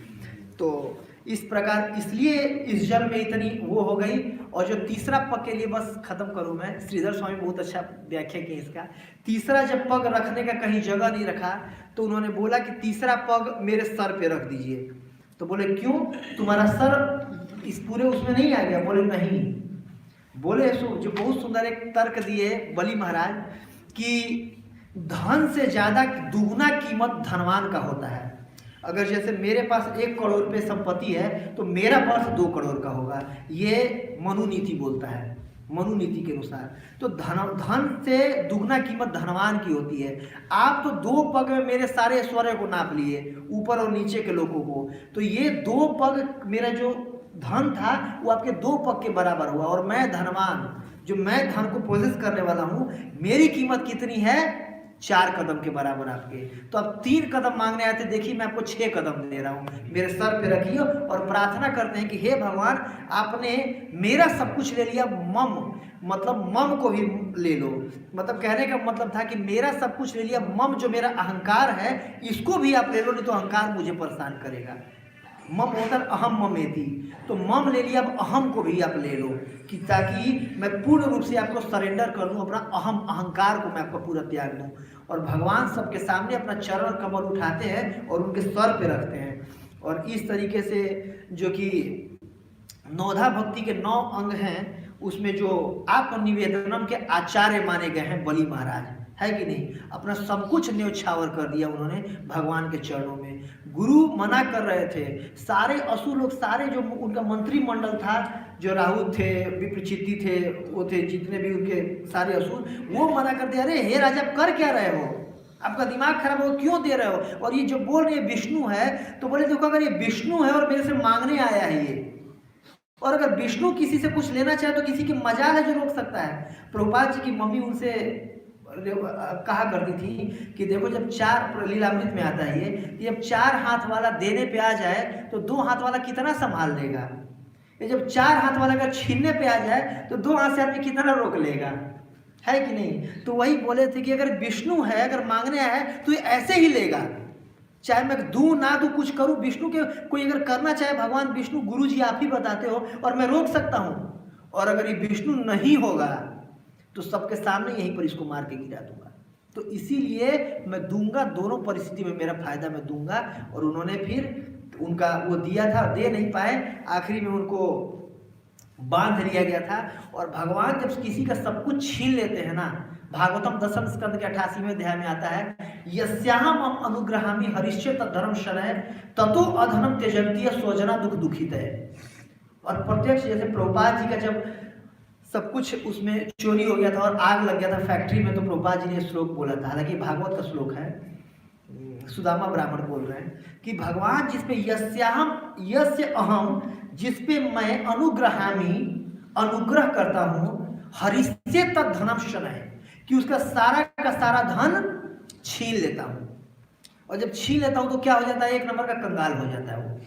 तो इस प्रकार, इसलिए इस जल में इतनी वो हो गई। और जो तीसरा पग के लिए बस खत्म करूं मैं, श्रीधर स्वामी बहुत अच्छा व्याख्या किया इसका। तीसरा जब पग रखने का कहीं जगह नहीं रखा, तो उन्होंने बोला कि तीसरा पग मेरे सर पे रख दीजिए। तो बोले क्यों, तुम्हारा सर इस पूरे उसमें नहीं आ गया? बोले नहीं। बोले जो बहुत सुंदर एक तर्क दिए बलि महाराज कि धन से ज़्यादा दुगना कीमत धनवान का होता है। अगर जैसे मेरे पास 1 करोड़ रुपये संपत्ति है तो मेरा पर्स 2 करोड़ का होगा, ये मनुनीति बोलता है, मनुनीति के अनुसार। तो धन से दुगना कीमत धनवान की होती है। आप तो 2 पग में मेरे सारे ऐश्वर्य को नाप लिए, ऊपर और नीचे के लोगों को, तो ये 2 पग मेरा जो धन था वो आपके 2 पग के बराबर हुआ। और मैं धनवान, जो मैं धन को पोजेस करने वाला हूँ, मेरी कीमत कितनी है? 4 कदम के बराबर आपके। तो आप 3 कदम मांगने आते, देखिए मैं आपको 6 कदम दे रहा हूँ, मेरे सर पे रखिए और प्रार्थना करते हैं कि हे भगवान, आपने मेरा सब कुछ ले लिया, मतलब मम को भी ले लो। मतलब कहने का मतलब था कि मेरा सब कुछ ले लिया, मम जो मेरा अहंकार है इसको भी आप ले लो, नहीं तो अहंकार मुझे परेशान करेगा। मम होता है अहम ममेति, तो मम ले लिया, अब अहम को भी आप ले लो, कि ताकि मैं पूर्ण रूप से आपको सरेंडर कर दूं, अपना अहंकार को मैं आपको पूरा त्याग दूं। और भगवान सबके सामने अपना चरण कमल उठाते हैं और उनके सर पे रखते हैं। और इस तरीके से जो कि नौधा भक्ति के 9 अंग हैं, उसमें जो आत्मनिवेदनम के आचार्य माने गए हैं बलि महाराज, है कि नहीं? अपना सब कुछ न्योछावर कर दिया उन्होंने भगवान के चरणों में। गुरु मना कर रहे थे, सारे असुर लोग, सारे जो उनका मंत्रिमंडल था, जो राहुल थे, विप्रचित्ति थे, वो थे जितने भी उनके सारे असुर, वो मना कर दिया, अरे हे राजा कर क्या रहे हो, आपका दिमाग खराब हो, क्यों दे रहे हो? और ये जो बोल रहे विष्णु है, तो बोले देखो अगर ये विष्णु है और मेरे से मांगने आया है ये, और अगर विष्णु किसी से कुछ लेना चाहे तो किसी की मजाल है जो रोक सकता है? प्रभुपाद जी की मम्मी उनसे कहा करती थी कि देखो जब 4 लीलामृत में आता है ये, जब 4 हाथ वाला देने पे आ जाए तो 2 हाथ वाला कितना संभाल लेगा? ये जब 4 हाथ वाला अगर छीनने पे आ जाए तो 2 हाथ से आदमी कितना रोक लेगा, है कि नहीं? तो वही बोले थे कि अगर विष्णु है, अगर मांगने आया है तो ये ऐसे ही लेगा, चाहे मैं दूं ना दूं, कुछ करूं। विष्णु के कोई अगर करना चाहे, भगवान विष्णु गुरु जी आप ही बताते हो, और मैं रोक सकता हूं। और अगर ये विष्णु नहीं होगा तो सबके सामने यहीं पर इसको मार के गिरा दूंगा। तो इसीलिए मैं दूंगा, दोनों परिस्थिति में मेरा फायदा मैं दूंगा। और उन्होंने फिर उनका वो दिया था, दे नहीं पाए, आखिरी में उनको बांध लिया गया था। और भगवान जब किसी का सब कुछ छीन लेते हैं ना, भागवतम 10वें स्कंद के 88वें अध्याय में आता है, यस्याहम अनुग्रहामि हरिष्यत धर्म शरय ततो अधनम त्यजन्ति स्वजना दुख दुखित है। और प्रत्यक्ष जैसे प्रभुपाद जी का जब सब कुछ उसमें चोरी हो गया था और आग लग गया था फैक्ट्री में, तो प्रभुपाद जी ने श्लोक बोला था, हालांकि भागवत का श्लोक है, सुदामा ब्राह्मण बोल रहे हैं कि भगवान जिसपे यस्याहम यस्य अहम, जिसपे मैं अनुग्रहामि अनुग्रह करता हूँ, हरिष्ये तद धनम शनय, कि उसका सारा का सारा धन छीन लेता हूँ। और जब छीन लेता हूँ तो क्या हो जाता है? 1 नंबर का कंगाल हो जाता है। वो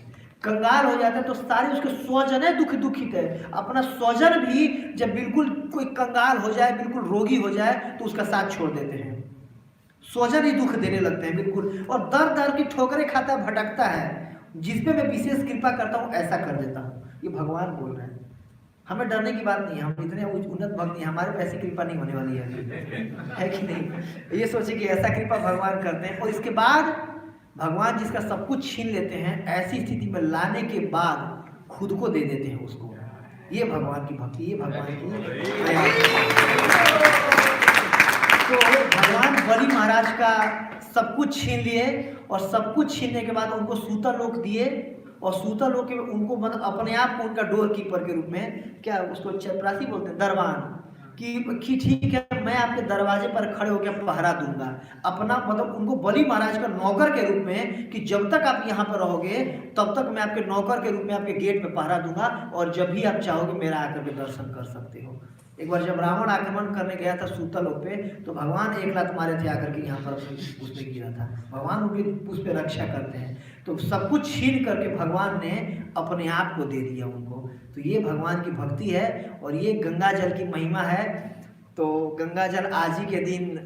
कंगाल हो जाता है तो सारे उसके स्वजन है दुखित है। अपना स्वजन भी जब बिल्कुल कोई कंगाल हो जाए, बिल्कुल रोगी हो जाए, तो उसका साथ छोड़ देते हैं, स्वजन ही दुख देने लगते हैं बिल्कुल, और दर दर की ठोकरें खाता है, भटकता है। जिसपे मैं विशेष कृपा करता हूँ ऐसा कर देता हूँ। ये भगवान बोल रहे हैं। हमें डरने की बात नहीं है, हम इतने उन्नत भक्त नहीं, हमारे पे ऐसी कृपा नहीं होने वाली है कि नहीं? ये सोचे कि ऐसा कृपा भगवान करते हैं। और इसके बाद भगवान जिसका सब कुछ छीन लेते हैं, ऐसी स्थिति में लाने के बाद खुद को दे देते हैं उसको। ये भगवान की भक्ति, ये भगवान की। तो भगवान बलि महाराज का सब कुछ छीन लिए, और सब कुछ छीनने के बाद उनको सूतलोक दिए। और सूतलोक के उनको मतलब अपने आप को उनका डोर कीपर के रूप में, क्या उसको चपरासी बोलते हैं, दरबान, कि ठीक है मैं आपके दरवाजे पर खड़े होकर पहरा दूंगा। अपना मतलब उनको बलि महाराज का नौकर के रूप में, कि जब तक आप यहाँ पर रहोगे तब तक मैं आपके नौकर के रूप में आपके गेट पे पहरा दूंगा, और जब भी आप चाहोगे मेरा आकर के दर्शन कर सकते हो। एक बार जब रावण आक्रमण करने गया था सूतलोक पे, तो भगवान एक लात मारे थे आकर के यहाँ पर उसने गिरा था। भगवान उनकी उस पर रक्षा करते हैं। तो सब कुछ छीन करके भगवान ने अपने आप को दे दिया उनको। तो ये भगवान की भक्ति है, और ये गंगा जल की महिमा है। तो गंगा जल आज ही के दिन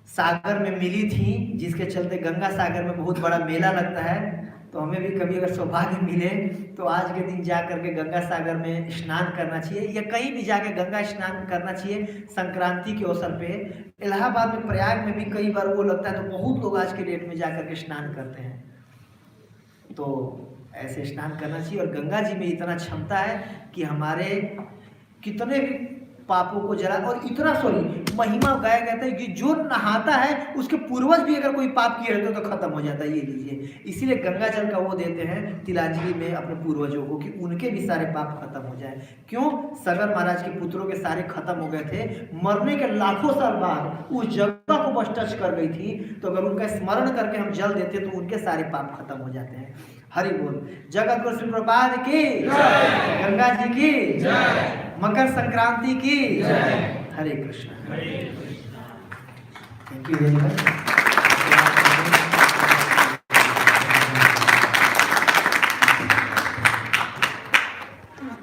सागर में मिली थी, जिसके चलते गंगा सागर में बहुत बड़ा मेला लगता है। तो हमें भी कभी अगर सौभाग्य मिले तो आज के दिन जा करके गंगा सागर में स्नान करना चाहिए, या कहीं भी जाके गंगा स्नान करना चाहिए संक्रांति के अवसर पे। इलाहाबाद में, प्रयाग में भी कई बार वो लगता है, तो बहुत लोग आज के डेट में जा करके स्नान करते हैं। तो ऐसे स्नान करना चाहिए। और गंगा जी में इतना क्षमता है कि हमारे कितने भी पापों को जला, और इतना महिमा गाया गया था कि जो नहाता है उसके पूर्वज भी अगर कोई पाप किए रहते तो खत्म हो जाता है। ये लीजिए, इसीलिए गंगा जल का वो देते हैं तिलांजलि में अपने पूर्वजों को कि उनके भी सारे पाप खत्म हो जाए। क्यों? सगर महाराज के पुत्रों के सारे खत्म हो गए थे, मरने के लाखों साल बाद उस जगह को बस टच कर गई थी, तो अगर उनका स्मरण करके हम जल देते तो उनके सारे पाप खत्म हो जाते हैं। हरि बोल। जगत गुरु श्री प्रभुपाद की जय, गंगा जी की जय, मकर संक्रांति की जय। Hare Krishna. Thank you very much.